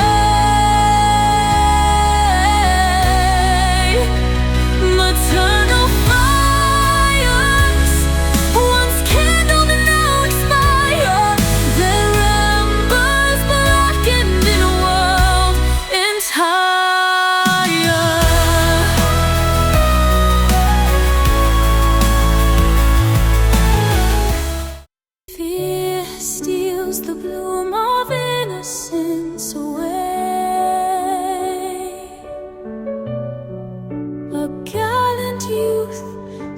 Maternal fires, once kindled and now expire, their embers blackened in a world entire. Fear steals the bloom of innocence away. A gallant youth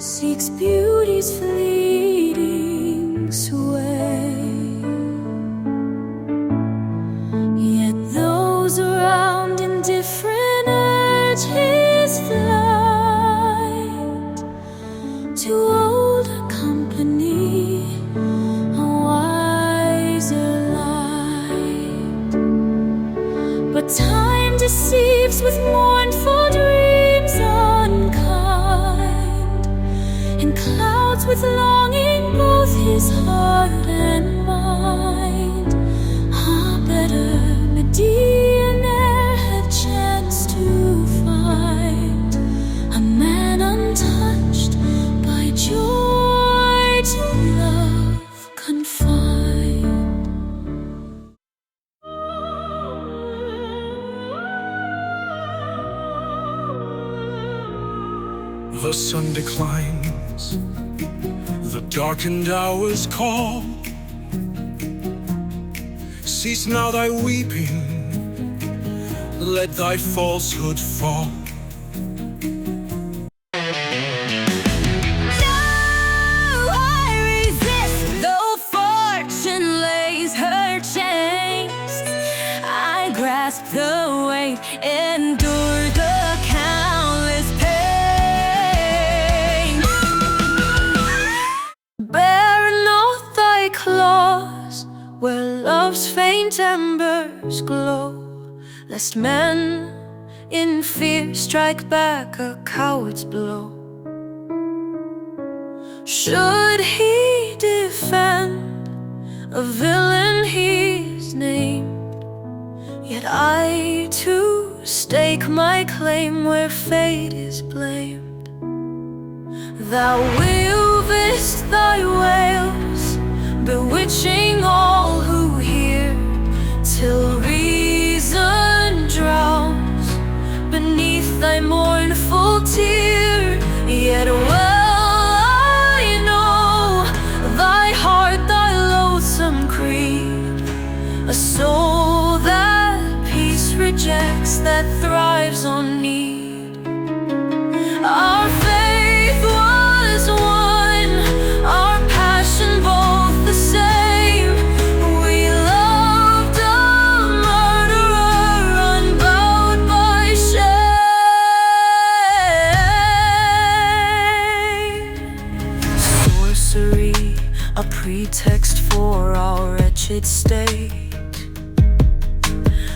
seeks beauty's fleeting sway. fills with longing both his heart and mind. Ah, better Medea ne'er had chance to find a man untouched by joy to love confined. The sun declines, the darkened hours call. Cease now thy weeping, let thy falsehood fall. The weight, endure the countless pain. Bear not thy claws where love's faint embers glow, lest men in fear strike back a coward's blow. Should he defend a villain he's named, yet I too stake my claim where fate is blamed. Thou weavest thy wails, bewitching all who hear, till reason drowns beneath thy mournful tear. Yet well I know thy heart, thy loathsome creed, a soul that rejects, that thrives on need. Our faith was one, our passion both the same. We loved a murderer unbowed by shame. Sorcery, a pretext for our wretched state,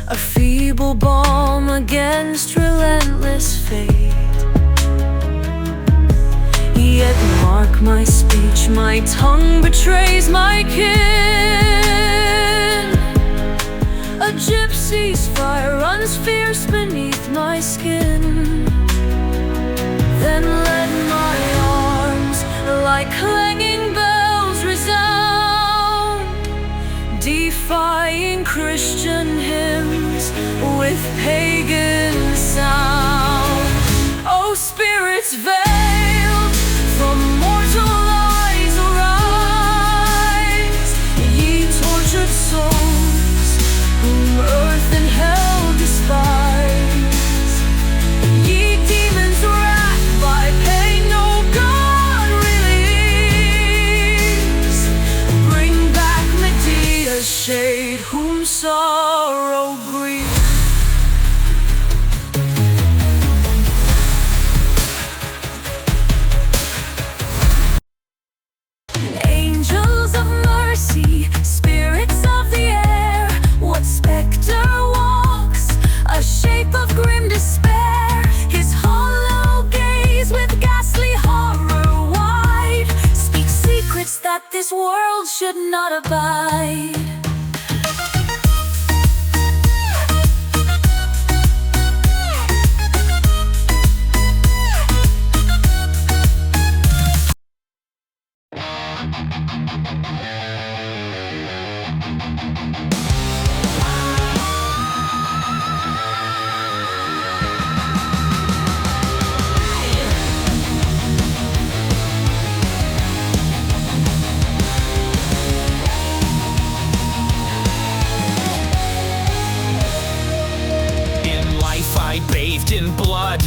a feeble balm against relentless fate. Yet mark my speech, my tongue betrays my kin. A gypsy's fire runs fierce beneath my skin. Then let my arms like clanging bells resound, defying Christian hymns with pagan sound. O spirits veiled from mortal eyes, arise, ye tortured souls whom earth and hell despise. Ye demons racked by pain no God relieves, bring back Medea's shade whom sorrow grieves. Angels of mercy, spirits of the air, what spectre walks, a shape of grim despair? His hollow gaze with ghastly horror wide speaks secrets that this world should not abide. Bathed in blood,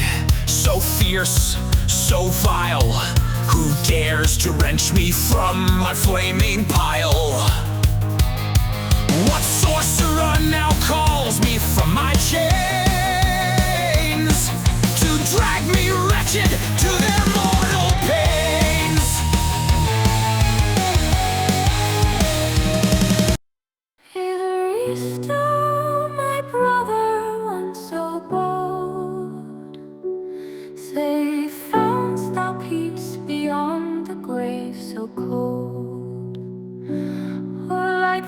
so fierce, so vile, who dares to wrench me from my flaming pile? What sorcerer now calls me from my chains, to drag me wretched to their mortal pains? Hither my brother, once so bold, they found thou peace beyond the grave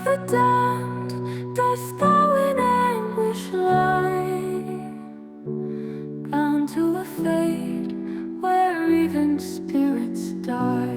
the damned, dost thou in anguish lie, bound to a fate where even spirits die.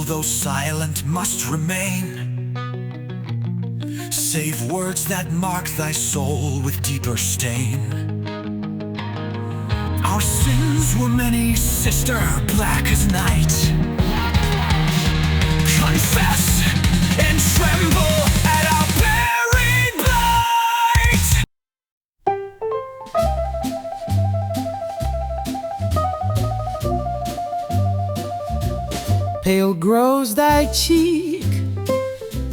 Though silent must remain, save words that mark thy soul with deeper stain. Our sins were many, sister, black as night. Confess and tremble at our buried blight. Pale grows thy cheek,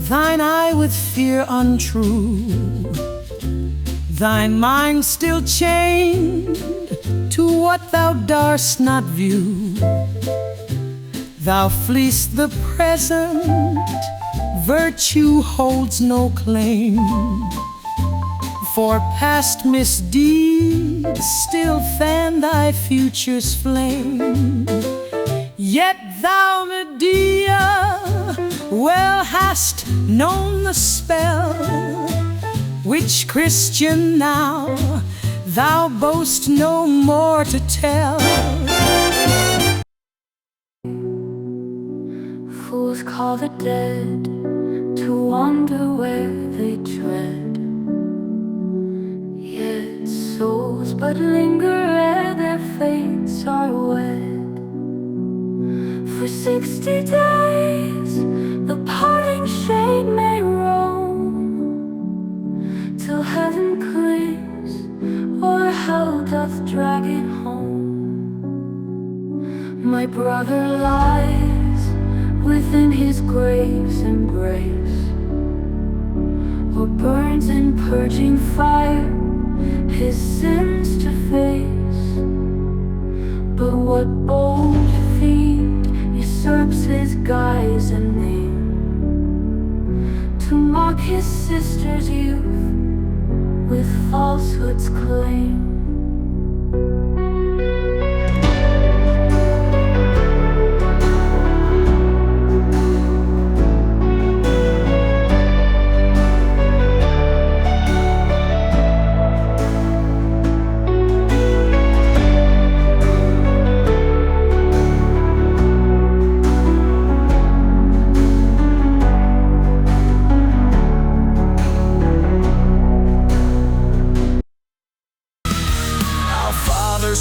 thine eye with fear untrue, thine mind still chained to what thou dar'st not view. Thou fleest the present, virtue holds no claim, for past misdeeds still fan thy future's flame. Yet thou, Medea, well hast known the spell, which Christian now thou boast no more to tell. Fools call the dead to wander where they tread, yet souls but linger ere their fates are wed. For 60 days the parting shade may roam, till heaven clears or hell doth drag it home. My brother lies within his grave's embrace, or burns in purging fire his sins to face. But what bold fiend usurps his guise and name, to mock his sister's youth with falsehood's claim?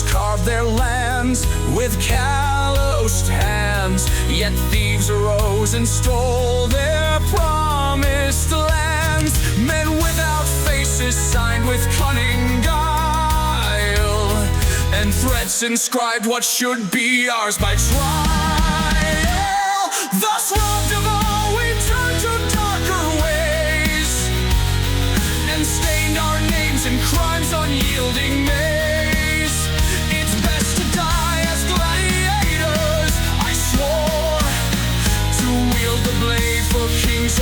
Carved their lands with calloused hands, yet thieves arose and stole their promised lands. Men without faces signed with cunning guile, and threats inscribed what should be ours by trial. Thus robbed of all, we turned to darker ways, and stained our names in crime's unyielding maze.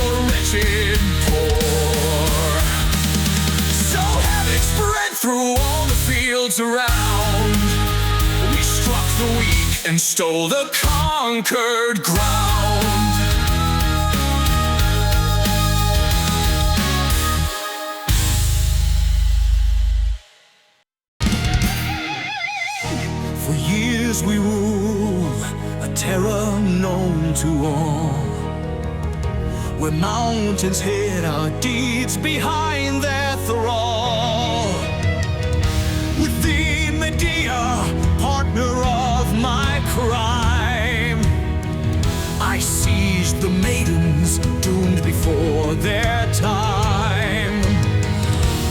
Or wretched poor, so havoc spread through all the fields around. We struck the weak and stole the conquered ground. For years we rule, a terror known to all, where mountains hid our deeds behind their thrall. With thee, Medea, partner of my crime, I seized the maidens doomed before their time.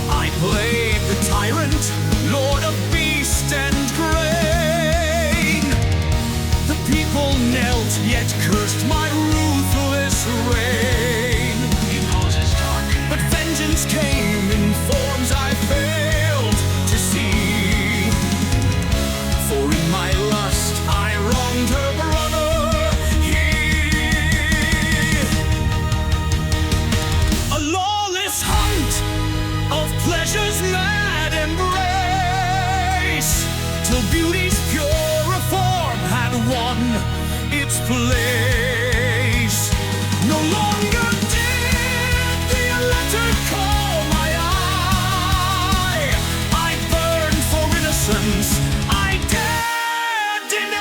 I played the tyrant, lord of beast and grain. The people never yet cursed my ruthless reign. He poses dark, but vengeance came in forms I failed to see. For in my lust I wronged her brother, he. A lawless hunt of pleasure's mad embrace, till beauty's pure form had won its place. No longer did the letter call my eye. I burned for innocence I dared deny.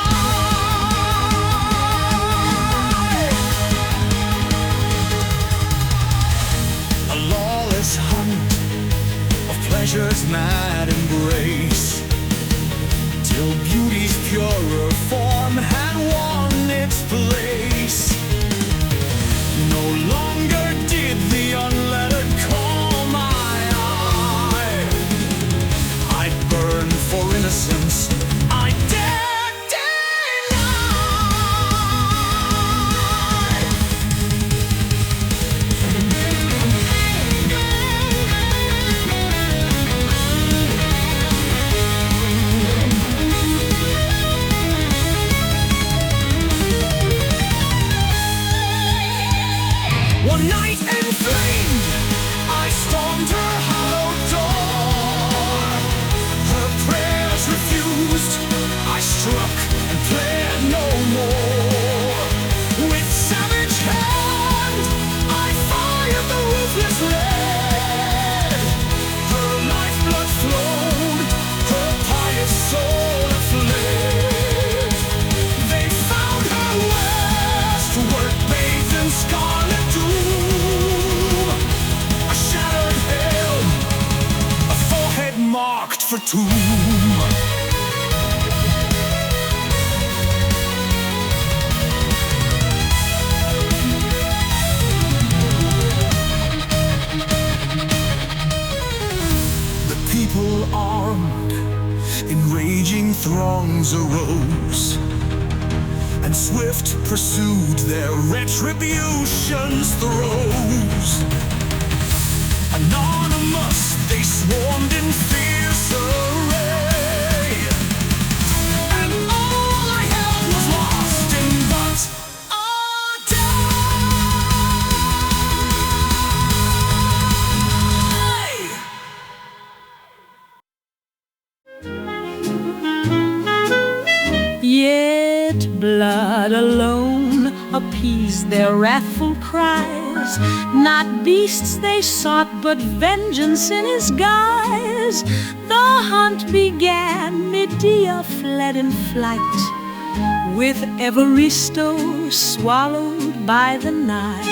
A lawless hunt of pleasure's mad embrace, till beauty's purer form had won its place. No longer did the unlettered call my eye. I burned for innocence I dared deny. One night inflamed, I stormed her hallowed door. Her prayers refused, I struck and pled no more. With savage hand, I fired the ruthless lead. Her lifeblood flowed, her pious soul fled. They found her westward bathed in scarlet doom, a shattered helm, a forehead marked for tomb. The people armed in raging throngs arose, and swift pursued their retribution's throes. Anonymous, they swarmed in fierce array, and all I held was lost in but a day. Yet blood alone appeased their wrathful cries. Not beasts they sought, but vengeance in his guise. The hunt began, Medea fled in flight, with Euripides swallowed by the night.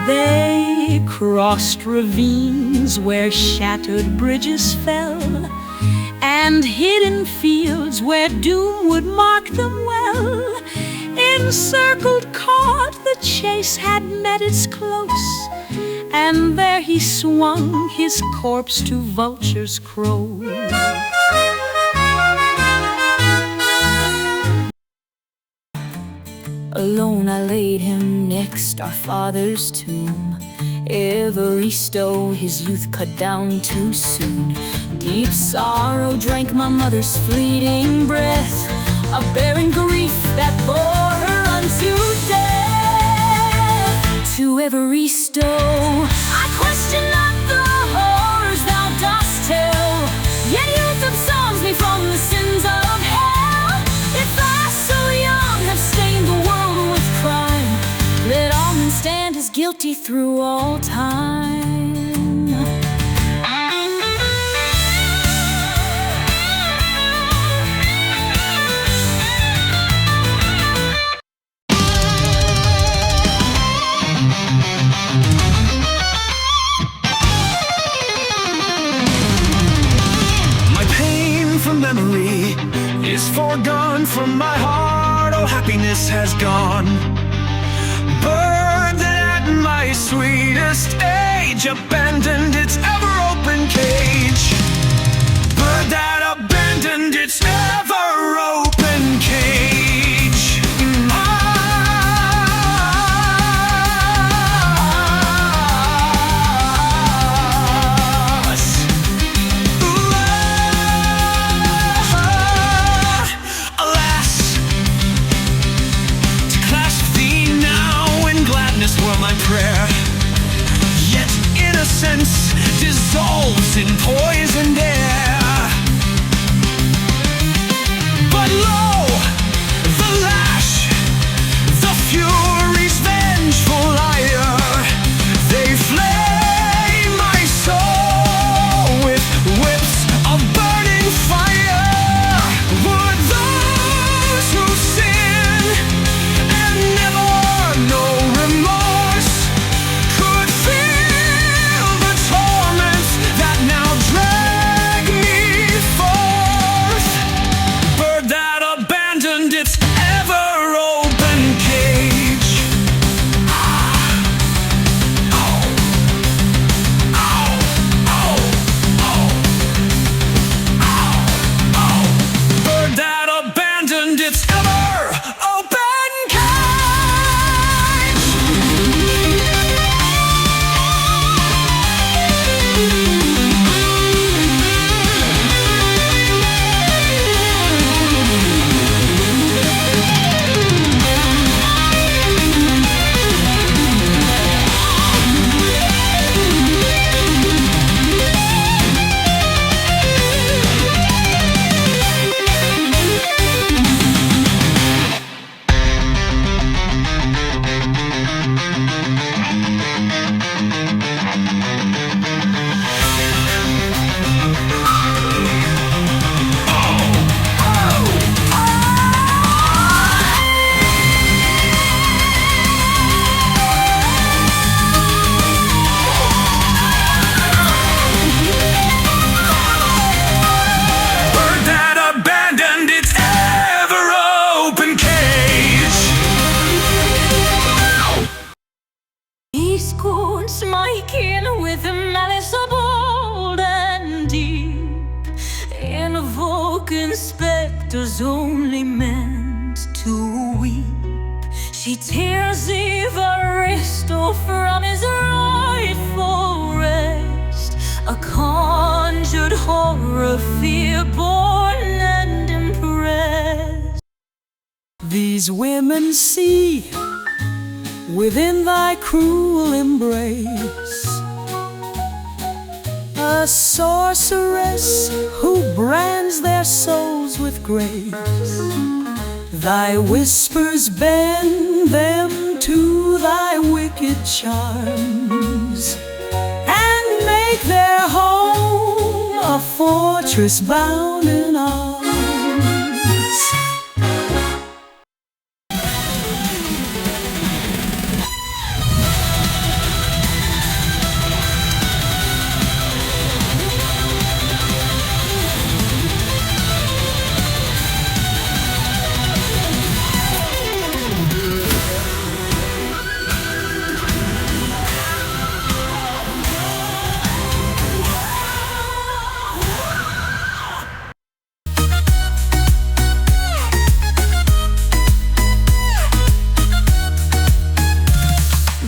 They crossed ravines where shattered bridges fell, and hidden fields where doom would mark them well. Encircled, caught, the chase had met its close, and there he swung his corpse to vultures' crows. Alone I laid him next our father's tomb. Evaristo his youth cut down too soon. Deep sorrow drank my mother's fleeting breath, a barren grief that bore her unto death. To Evaristo I question not the horrors thou dost tell, yet youth absolves me from the sins of hell. If I so young have stained the world with crime, let all men stand as guilty through all time. Memory is foregone from my heart. Oh, happiness has gone. Bird that at my sweetest age abandoned its ever open cage. Bird that abandoned its ever broken specters only meant to weep. She tears Evaristo from his rightful rest, a conjured horror, fear born and impressed. These women see within thy cruel embrace a sorceress who brands their souls with grace. Thy whispers bend them to thy wicked charms and make their home a fortress bound in arms.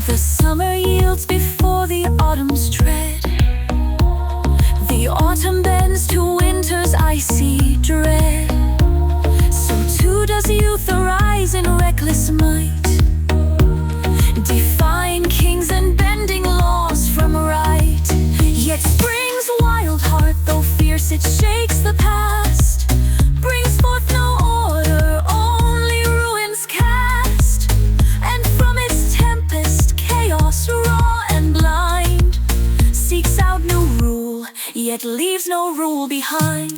The summer yields before the autumn's tread. The autumn bends to winter's icy dread. So too does youth arise in reckless might, defying kings and bending laws from right. Yet spring's wild heart, though fierce it shakes the past, brings forth no order, only ruins cast. And from its tempest, chaos raw and blind, seeks out new rule, yet leaves no rule behind.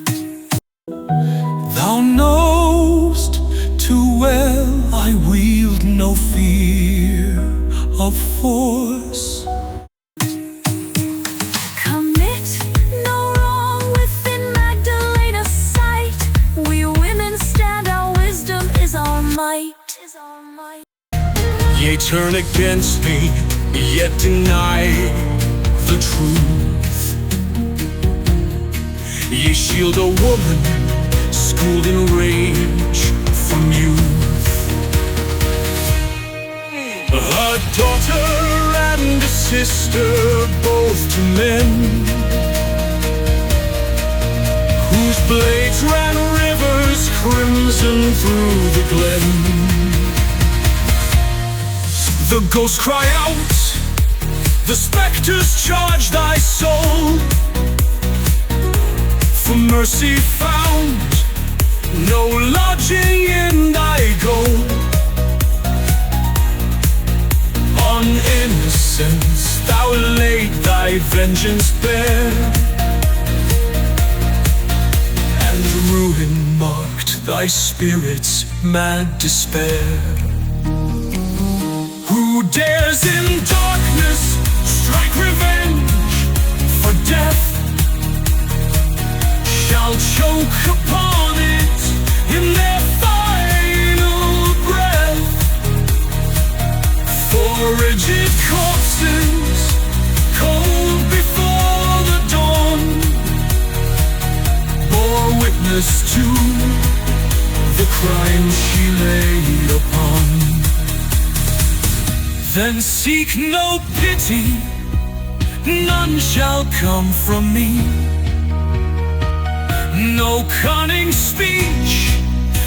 Thou knowst too well I wield no fear of force. Commit no wrong within Magdalena's sight. We women stand, our wisdom is our might. Ye turn against me, yet deny the truth. Ye shield a woman schooled in rage from youth, a daughter and a sister, both to men, whose blades ran rivers crimson through the glen. The ghosts cry out, the specters charge thy soul. For mercy found, no lodging in thy goal. On innocence thou laid thy vengeance bare, and ruin marked thy spirit's mad despair. Who dares in darkness strike revenge for death shall choke upon it in their final breath. For rigid corpses, cold before the dawn, bore witness to the crime she laid upon. Then seek no pity, none shall come from me. No cunning speech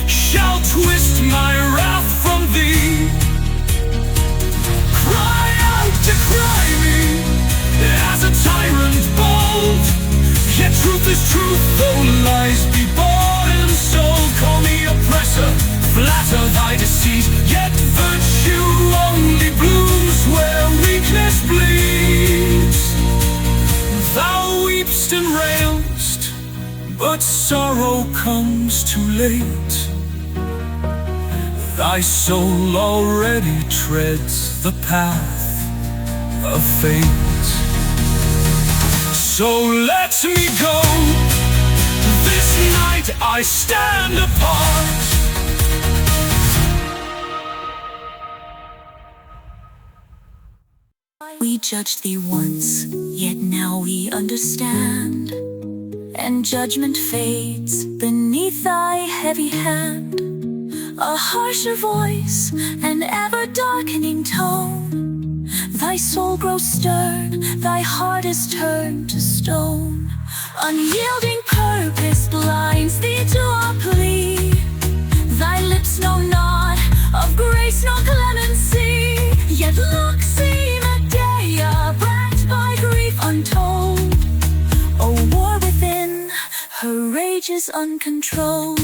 shall twist my wrath from thee. Cry out, decry me as a tyrant bold, yet truth is truth, though lies be bought and sold. Call me oppressor, flatter thy deceit, yet virtue only blooms where weakness bleeds. Thou weepst and railst, but sorrow comes too late. Thy soul already treads the path of fate. So let me go, this night I stand apart. We judged thee once, yet now we understand. and judgment fades beneath thy heavy hand. A harsher voice, an ever-darkening tone. Thy soul grows stern, thy heart is turned to stone. Unyielding purpose blinds thee to our plea. Thy lips know not of grace nor clemency. Yet look, see Medea, bragged by grief untold. A war within, her rage is uncontrolled.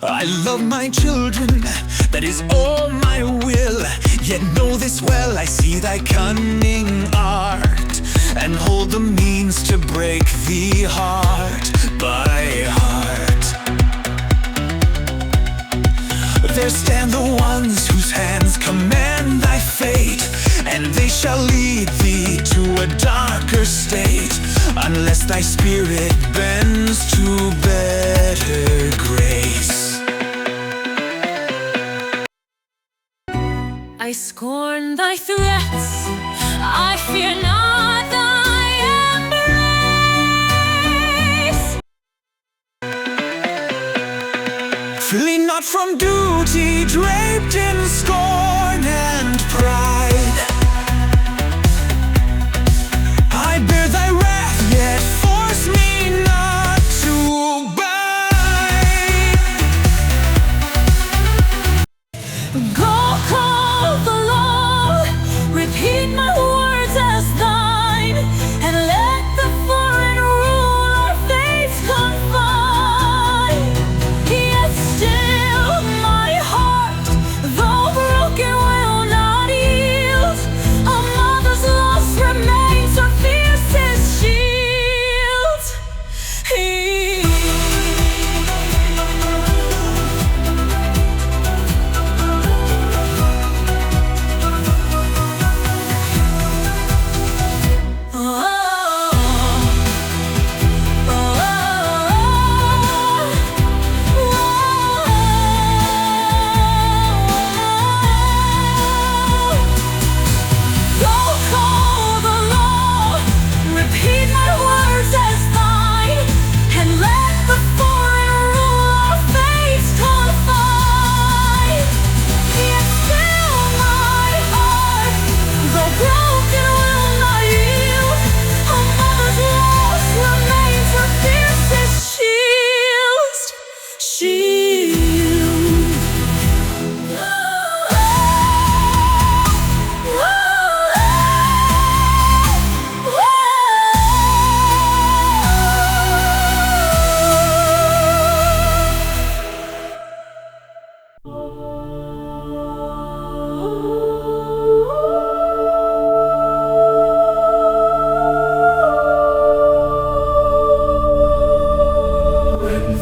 I love my children, that is all my will. Yet know this well, I see thy cunning art, and hold the means to break thee heart by heart. There stand the ones whose hands command thy fate, and they shall lead thee to a darker state, unless thy spirit bends to better grace. I scorn thy threats, I fear not thy embrace. Flee not from duty, draped in scorn and pride. I bear thy wrath, yet force me not to bide. Go call the law, repeat my words as thine, and let the foreign rule our fates confine. Yet still my heart, though broken, will not yield. A mother's loss remains her fiercest shield.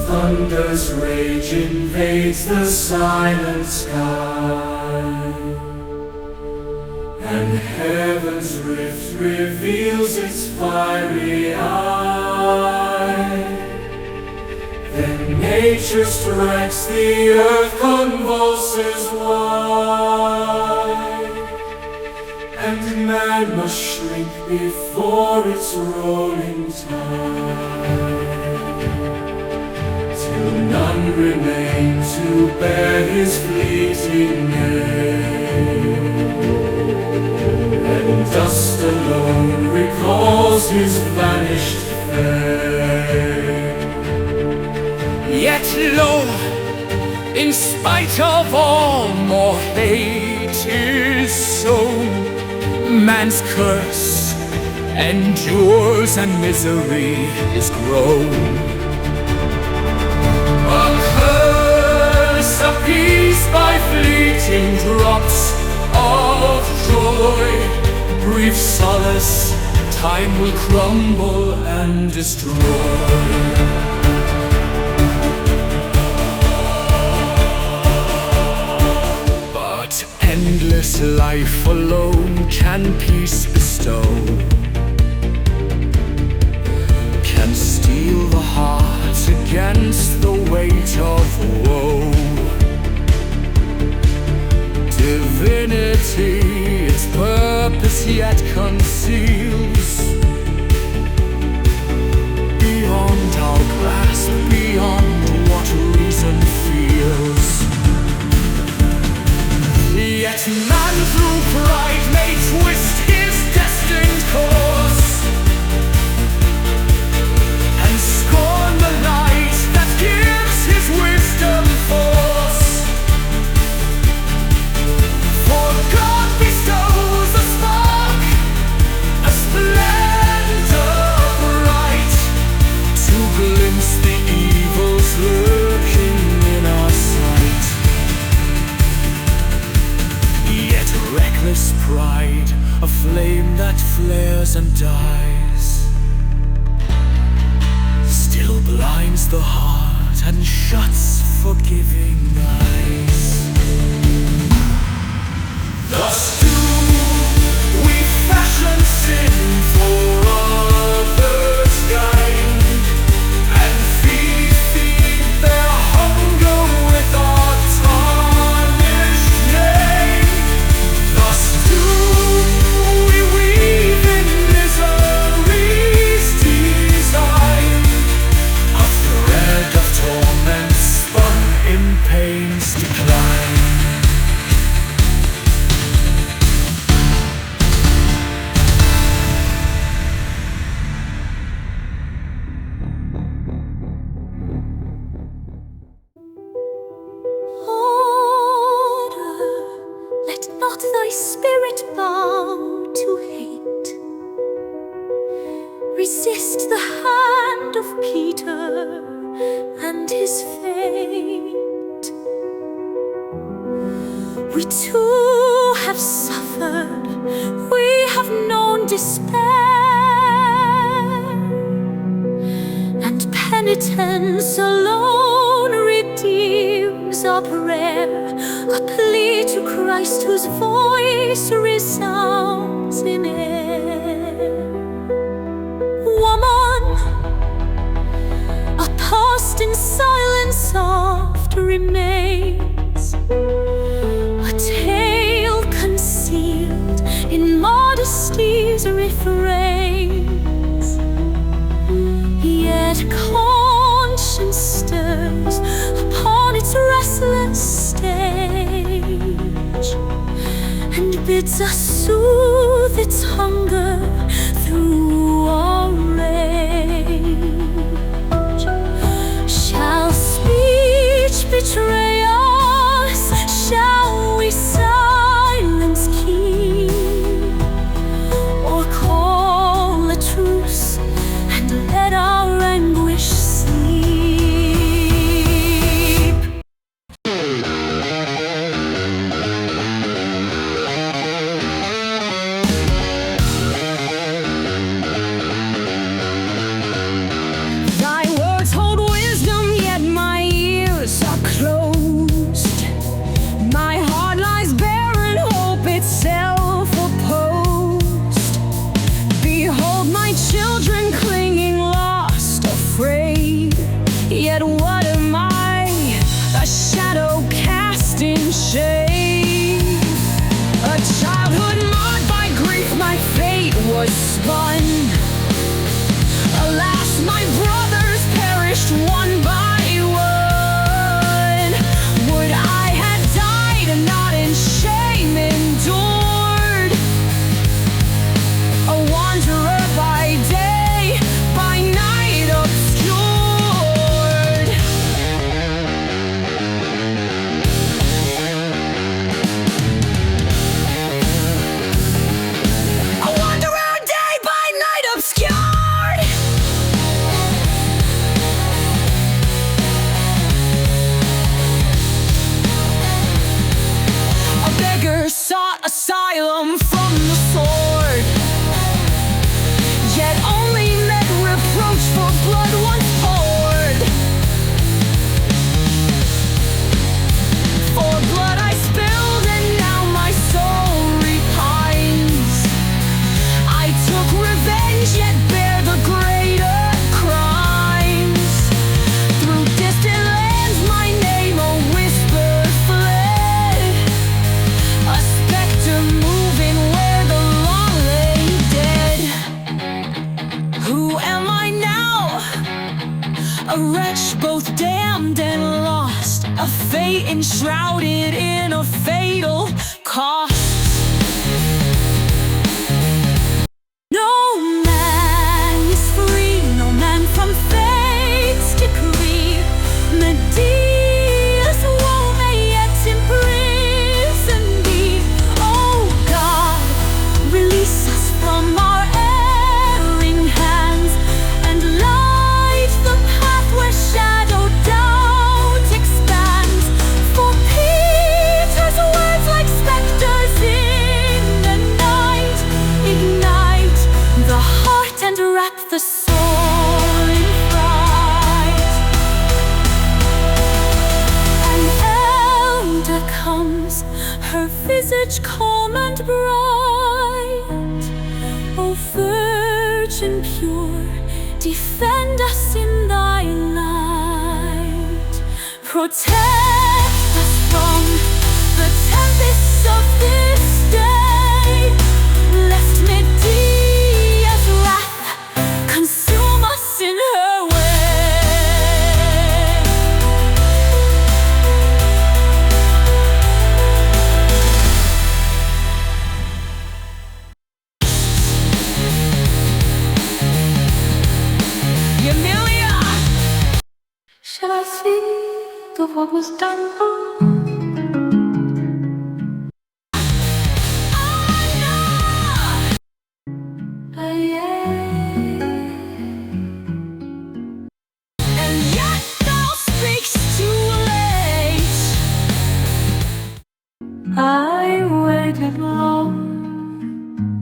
Thunder's rage invades the silent sky, and heaven's rift reveals its fiery eye. Then nature strikes, the earth convulses wide, and man must shrink before its rolling tide. None remain to bear his fleeting name, and dust alone recalls his vanished fame. Yet lo, in spite of all, more fate is sown. Man's curse endures and misery is grown. Appeased by fleeting drops of joy, brief solace time will crumble and destroy. Endless life alone can peace bestow, can steel the heart against the weight of woe. Divinity its purpose yet conceals, beyond our grasp, beyond what reason feels. Yet man through pride may twist his destined course, and scorn the light that gives his wisdom force. For God bestows a spark, a splendor bright, to glimpse the evils lurking in our sight. Yet reckless pride, a flame that flares and dies, still blinds the heart and shuts forgiving eyes. Thus do we fashion sin for others' gain, and feed their hunger with our tarnished name. Thus do we weave in misery's design, a thread of torment spun in pain's decline. Let not thy spirit bow to hate. Resist the hand of Peter and his fate. We too have suffered, we have known despair, and penitence alone redeems our prayer. A plea to Christ whose voice resounds in air. Woman, a past in silence oft remains, a tale concealed in modesty's refrains. Yet conscience stirs upon its restless stage, and bids us soothe its hunger through our rage. Shall speech betray us? Shall we silence keep, or call a truce and let our anguish sleep? a fate enshrouded in a fatal cost. No man is free, no man from fate's decree. Medea's woe may yet imprison me. Oh God, release us from our erring hands and light the path where shadow doubt expands. For Peter's words like specters in the night ignite the heart and wrap the soul in fright. An elder comes, her visage calm and bright. O Virgin pure, defend us in thy light. Protect us from the tempests of this day. Lest Medea's wrath consume us in her way. Emilia! Shall I speak of what was done wrong? And yet thou speaks too late. I waited long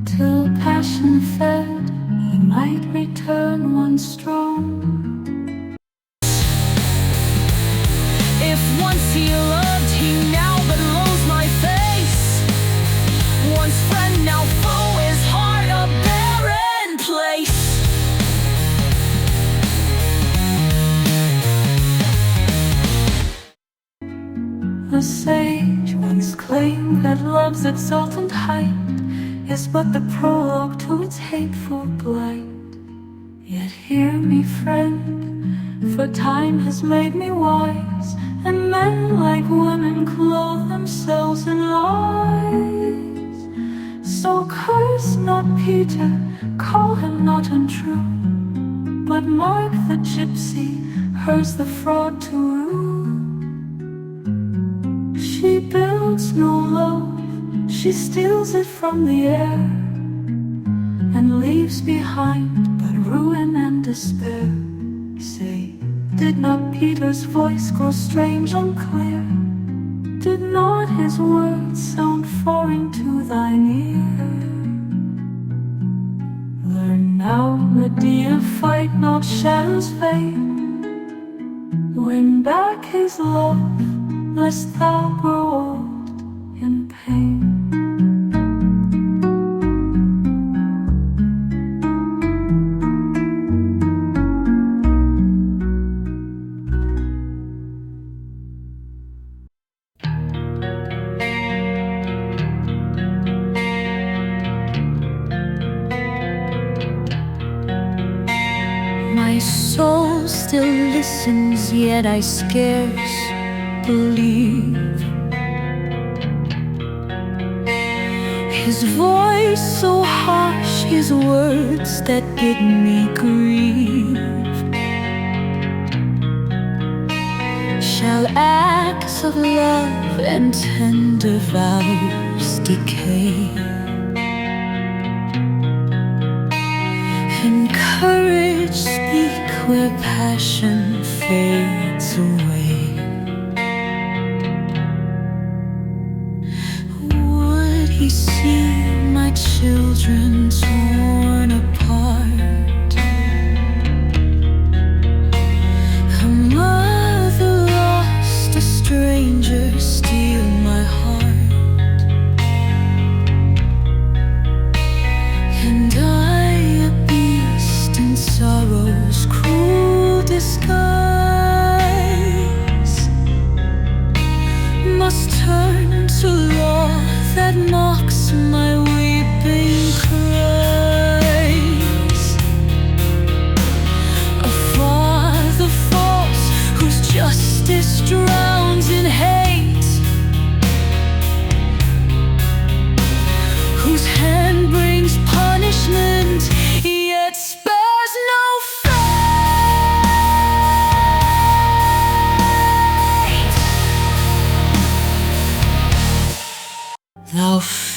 till passion fed, he might return once strong. If once he loved, he now but loathes my face. Once friend, now foe, his heart a barren place. The sage once claimed that love's exultant height is but the prologue to its hateful blight. Yet hear me, friend, for time has made me wise, and men like women clothe themselves in lies. So curse not Peter, call him not untrue, but mark the gypsy, hers the fraud to rue. She builds no love, she steals it from the air, and leaves behind but ruin and despair. Say, did not Peter's voice grow strange, unclear? Did not his words sound foreign to thine ear? Learn now, Medea, fight not shadows fade. Win back his love, lest thou grow old in pain. My soul still listens, yet I scarce believe. His voice so harsh, his words that bid me grieve. Shall acts of love and tender vows decay? And courage speak where passion fades away? Would he see my children torn apart? A mother lost, a stranger steal my heart. And I, a beast in sorrow's cruel disguise, must turn to law that mocks my weeping cries.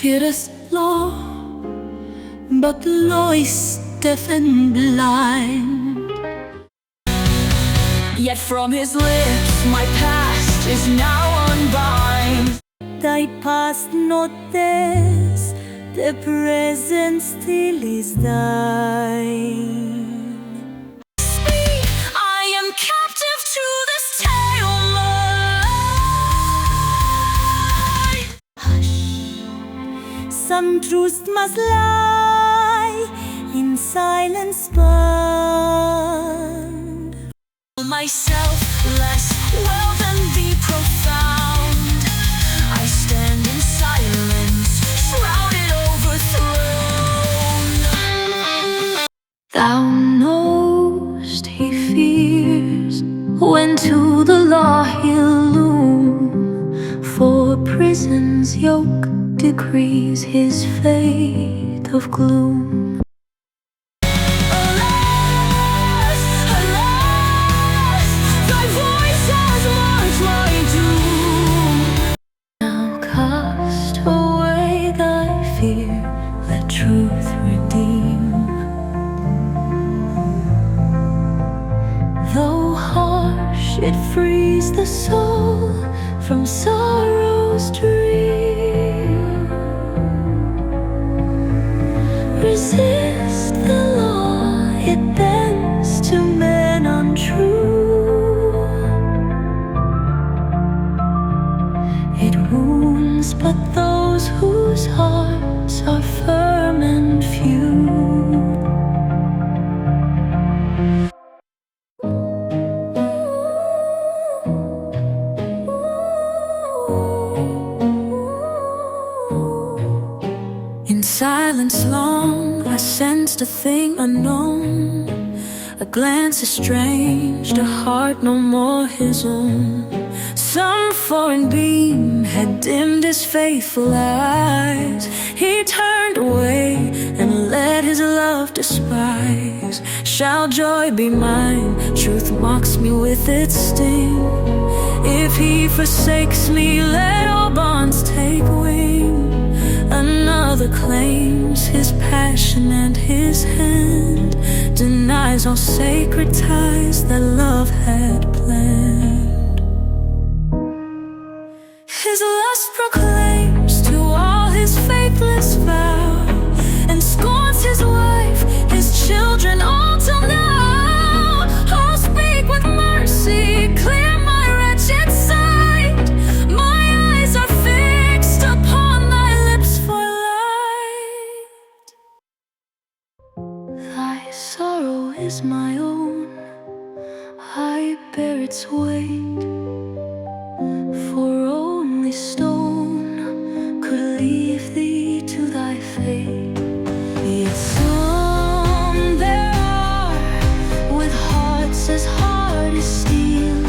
feareth law, but the law is deaf and blind. Yet from his lips my past is now unbind. Thy past not theirs, the present still is thine. Speak, I am captive to this tale mine. Some truths must lie in silence bound. Myself less well than the profound. I stand in silence, shrouded, overthrown. Thou know'st he fears when to the law he'll loom, for prison's yoke decrees his fate of gloom. Alas, alas, thy voice has marked my doom. Now cast away thy fear, let truth redeem. Though harsh, it frees the soul from sorrow's dream. Resist the law, it bends to men untrue. It wounds but those whose hearts are firm and few. In silence long, I sensed a thing unknown. A glance estranged, a heart no more his own. Some foreign beam had dimmed his faithful eyes. He turned away and let his love despise. Shall joy be mine? Truth mocks me with its sting. If he forsakes me, let all bonds take wing. Another claims his passion and his hand, denies all sacred ties that love had planned. His lust proclaims to all his faithless vow, and scorns his wife, his children, all till now. Oh, speak with mercy, clear my wretched sight. My eyes are fixed upon thy lips for light. Thy sorrow is my own, I bear its weight. For only stone could leave thee to thy fate. Yet some there are with hearts as hard as steel,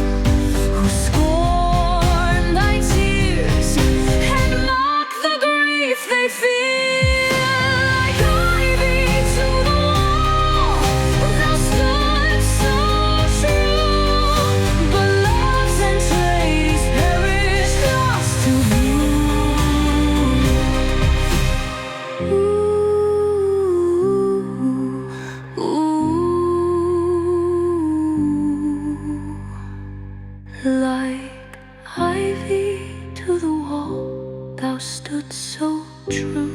who scorn thy tears And mock the grief they feel. Like ivy to the wall, thou stood so true. But love's entreaties perish, lost to view. Like ivy to the wall, thou stood so true.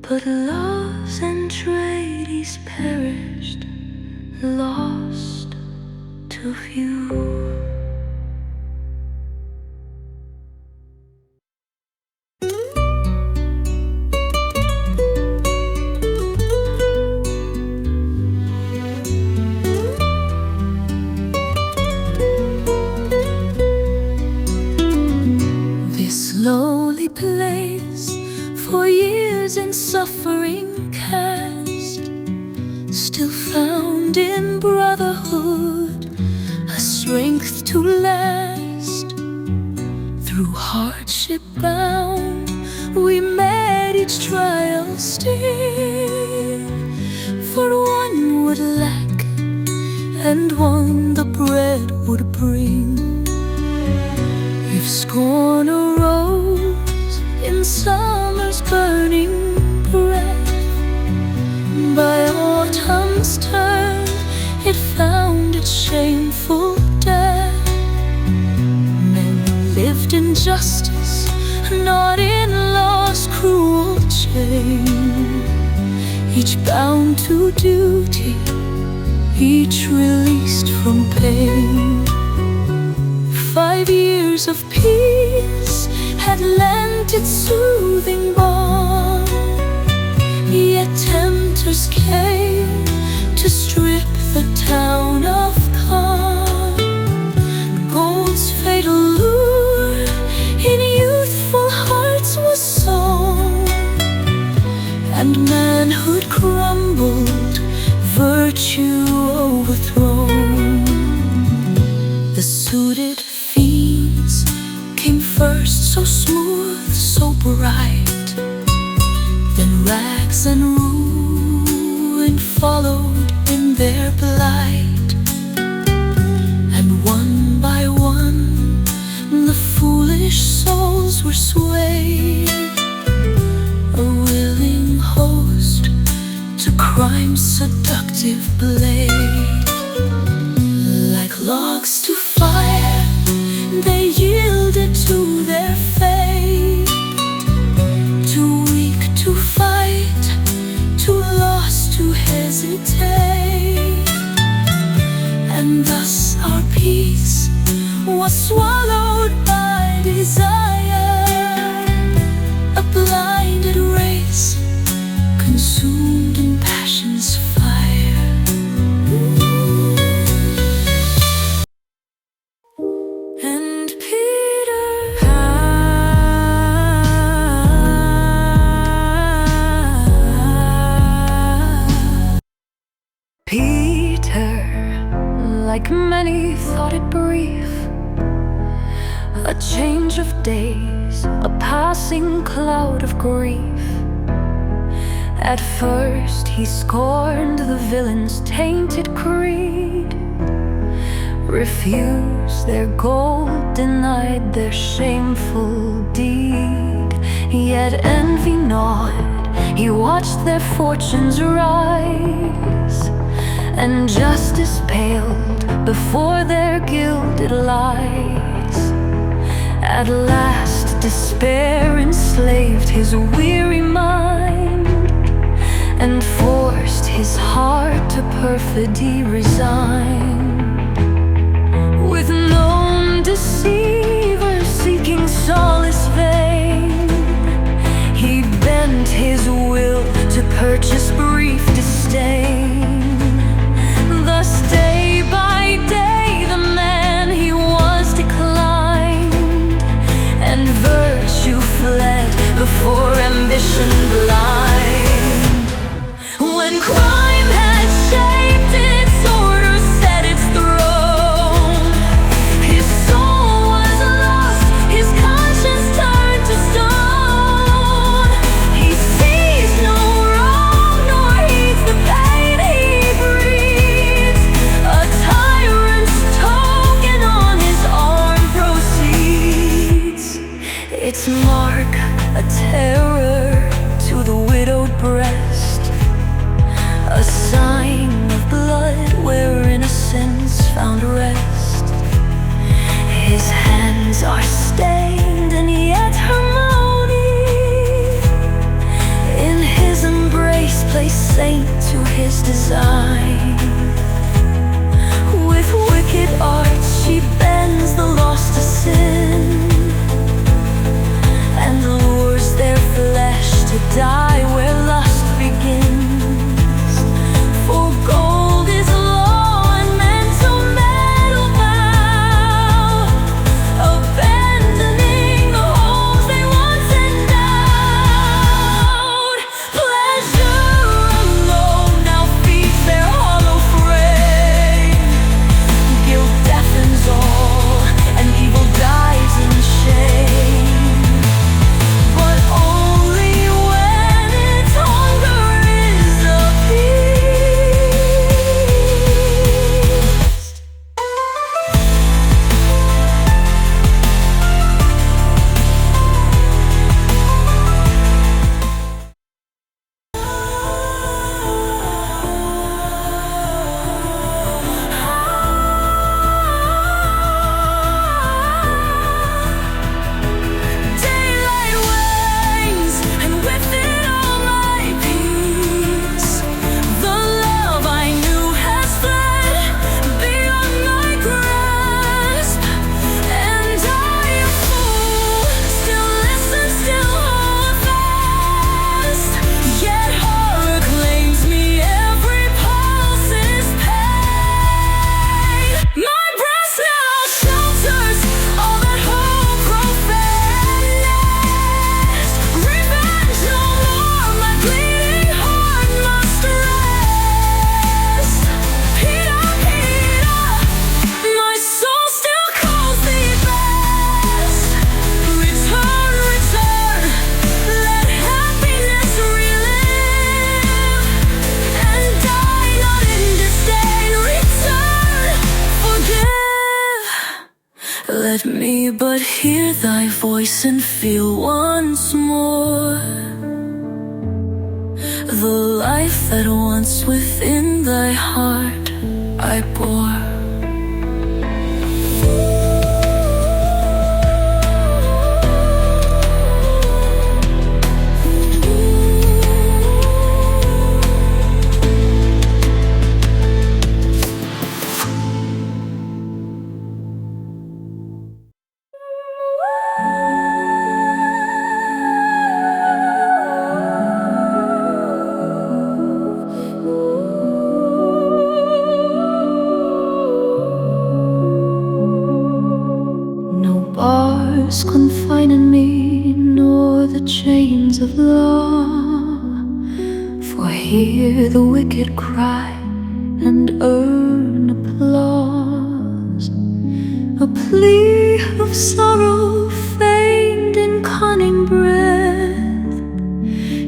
But love's entreaties perished, lost to view. This lowly place, for years in suffering cast, still found in brotherhood a strength to last. Through hardship bound, we met each trial still. For one would lack, and one the bread would bring. If scorn arose in in summer's burning breath. By autumn's turn, it found its shameful death. Men lived in justice, not in law's cruel chain, each bound to duty, each released from pain. 5 years of peace had lent its soothing balm, yet tempters came to strip the town of calm. Gold's fatal lure in youthful hearts was sown, and manhood crumbled, virtue overthrown. The suited fiends came first, so smooth, so bright, then rags and ruin followed in their blight. And one by one the foolish souls were swayed, a willing host to crime's seductive blade. Like logs to fire, they yielded to their fate, too weak to fight, too lost to hesitate. And thus our peace was swallowed by desire, a blinded race consumed in passion's fire. And Peter, like many, thought it brief, a change of days, a passing cloud of grief. At first he scorned the villain's tainted creed, refused their gold, denied their shameful deed. Yet envy gnawed, he watched their fortunes rise, and justice paled before their gilded lies. At last despair enslaved his weary mind, and forced his heart to perfidy resign. With known deceivers seeking solace vain, he bent his will to purchase brief disdain. Thus day by day the man he was declined, and virtue fled before ambition blind. When crime had shaped its order, set its throne, his soul was lost, his conscience turned to stone. He sees no wrong, nor heeds the pain he breathes. A tyrant's token on his arm proceeds, its mark a terror to the widowed breast, a sign of blood where innocence found rest. His hands are stained and yet harmony, in his embrace place saint to his design. With wicked arts she bends the lost to sin, and lures their Let me but hear thy voice and feel once more the life that once within thy heart I bore. Confining me, nor the chains of law. For hear the wicked cry and earn applause, a plea of sorrow feigned in cunning breath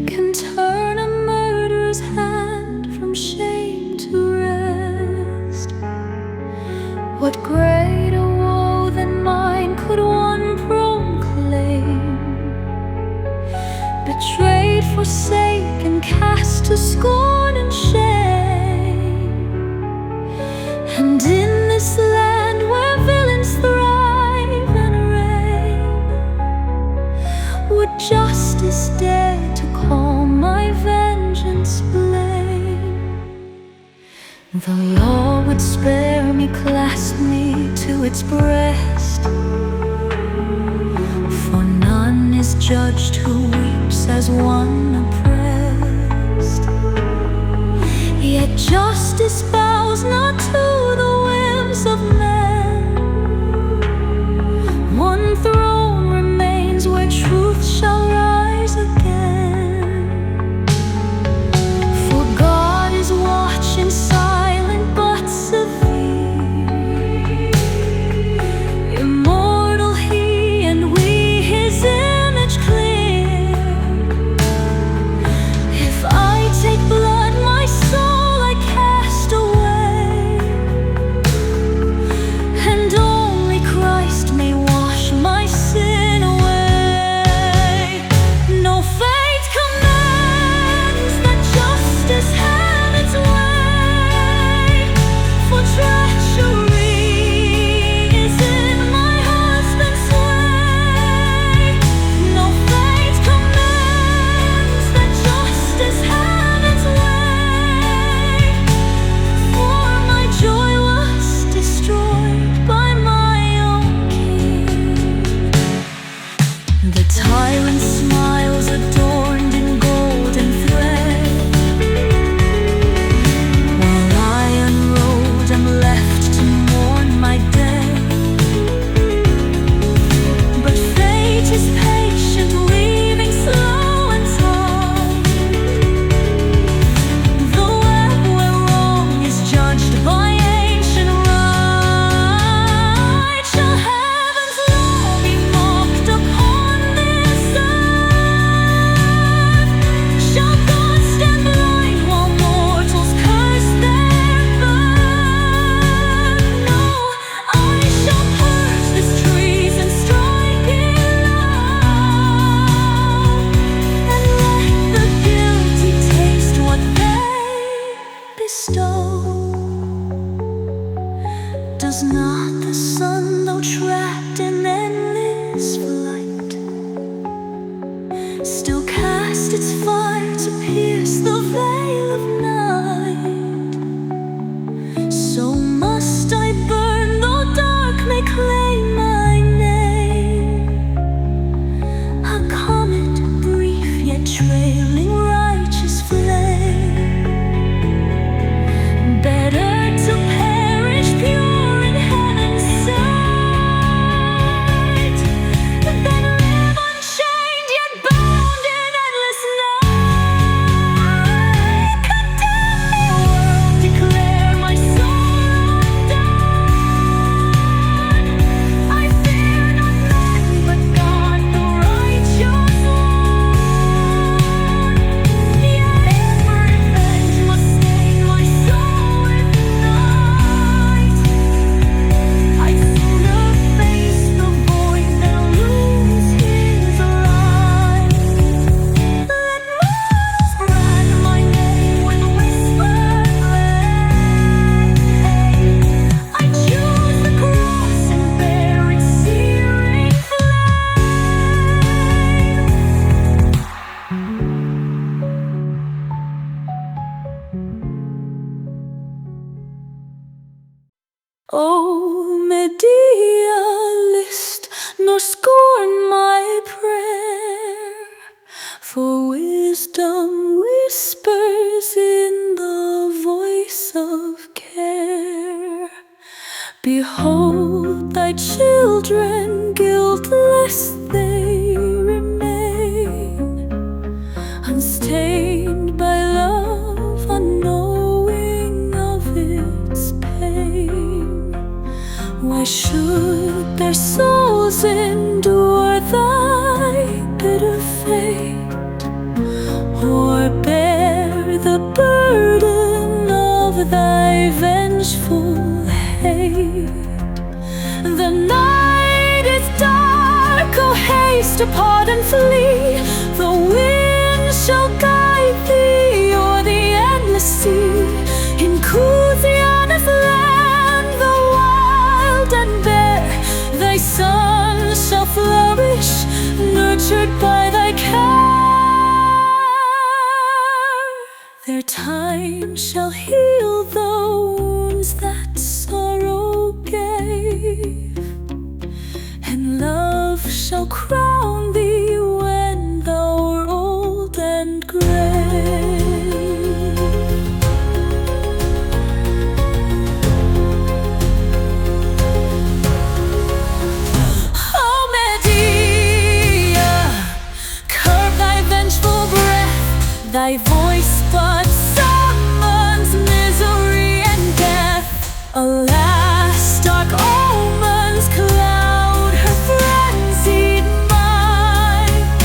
can turn a murderer's hand from shame to rest. What greater woe than mine could one proclaim? Betrayed, forsaken, cast to scorn and shame. And in this land where villains thrive and reign, would justice dare to call my vengeance blame? The law would spare me, clasp me to its breast, for none is judged who weeps as one oppressed. Yet justice bows not to the whims of men. One throne remains where truth shall rise again. For God is watching, silent but severe. Immortal He, and we His image clear. If I take blood, my soul I cast away. children, guiltless they remain, unstained by love, unknowing of its pain. Why should their souls endure thy bitter fate, or bear the burden of thy vengeful hate? The night is dark, oh haste to part and flee. The wind shall guide thee o'er the endless sea. In Cuthion's land, the wild and bare, thy son shall flourish, nurtured by thy care. Their time shall heal the wounds that sorrow gave, and love shall crown thee when thou art old and gray. Oh Medea, curb thy vengeful breath, thy voice but summons misery and death. Alas, dark omens cloud her frenzied mind,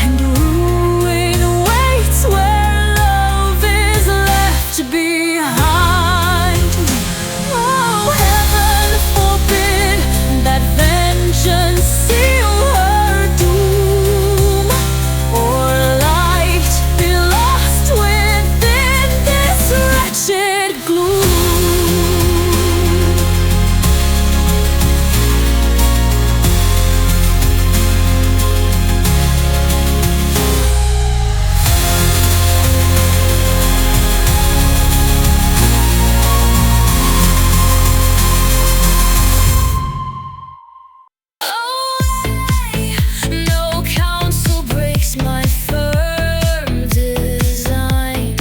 and ruin waits where love is left behind. Oh, heaven forbid that vengeance seal her doom, or light be lost within this wretched gloom. No counsel breaks my firm design.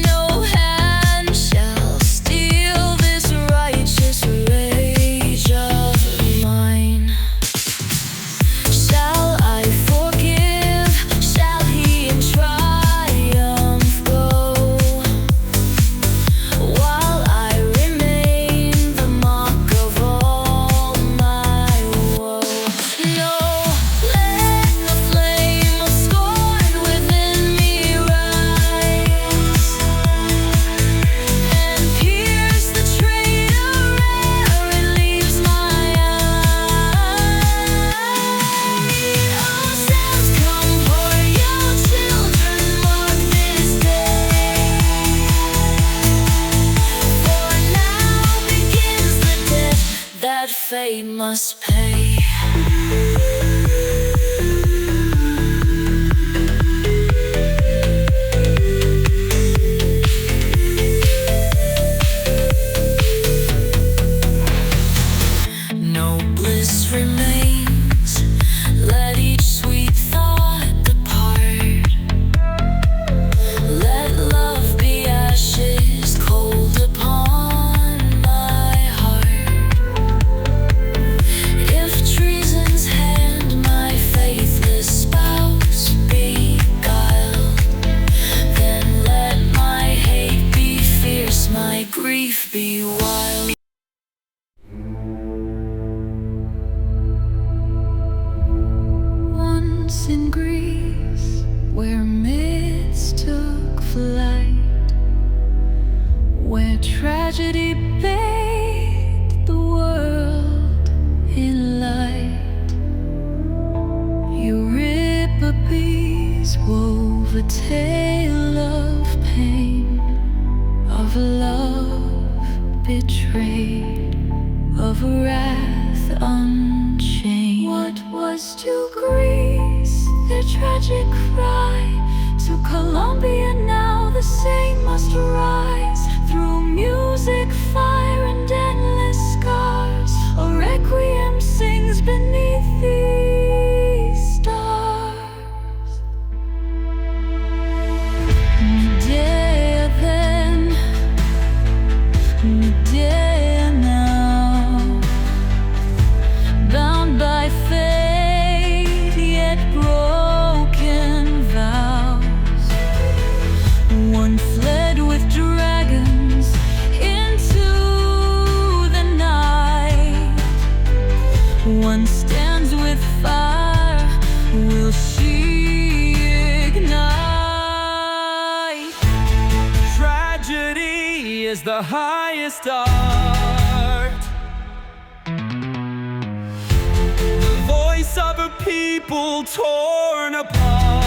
No hand shall steal this righteous rage of mine. Shall I forgive? Shall he in triumph go, while I remain the mock of all my woe? No, let the flame of scorn within me rise, and pierce the traitor ere it leaves my eye. Oh, sounds come for your children, mark this day, for now begins the debt that fate must pay. No bliss remains, let each sweet thought depart. Let love be ashes cold upon my heart. If treason's hand my faithless spouse beguiled, then let my hate be fierce, my grief be wild. Once in Greece, where myths took flight, where tragedy bathed the world in light, Euripides wove a tale of pain, of love betrayed, of wrath unchained. What was to Greece their tragic cry, to Colombia now the same must rise. Through music, fire, and endless scars, a requiem sings beneath these stars. Medea then, Medea now, One stands with fire, will she ignite? Tragedy is the highest art. The voice of a people torn apart.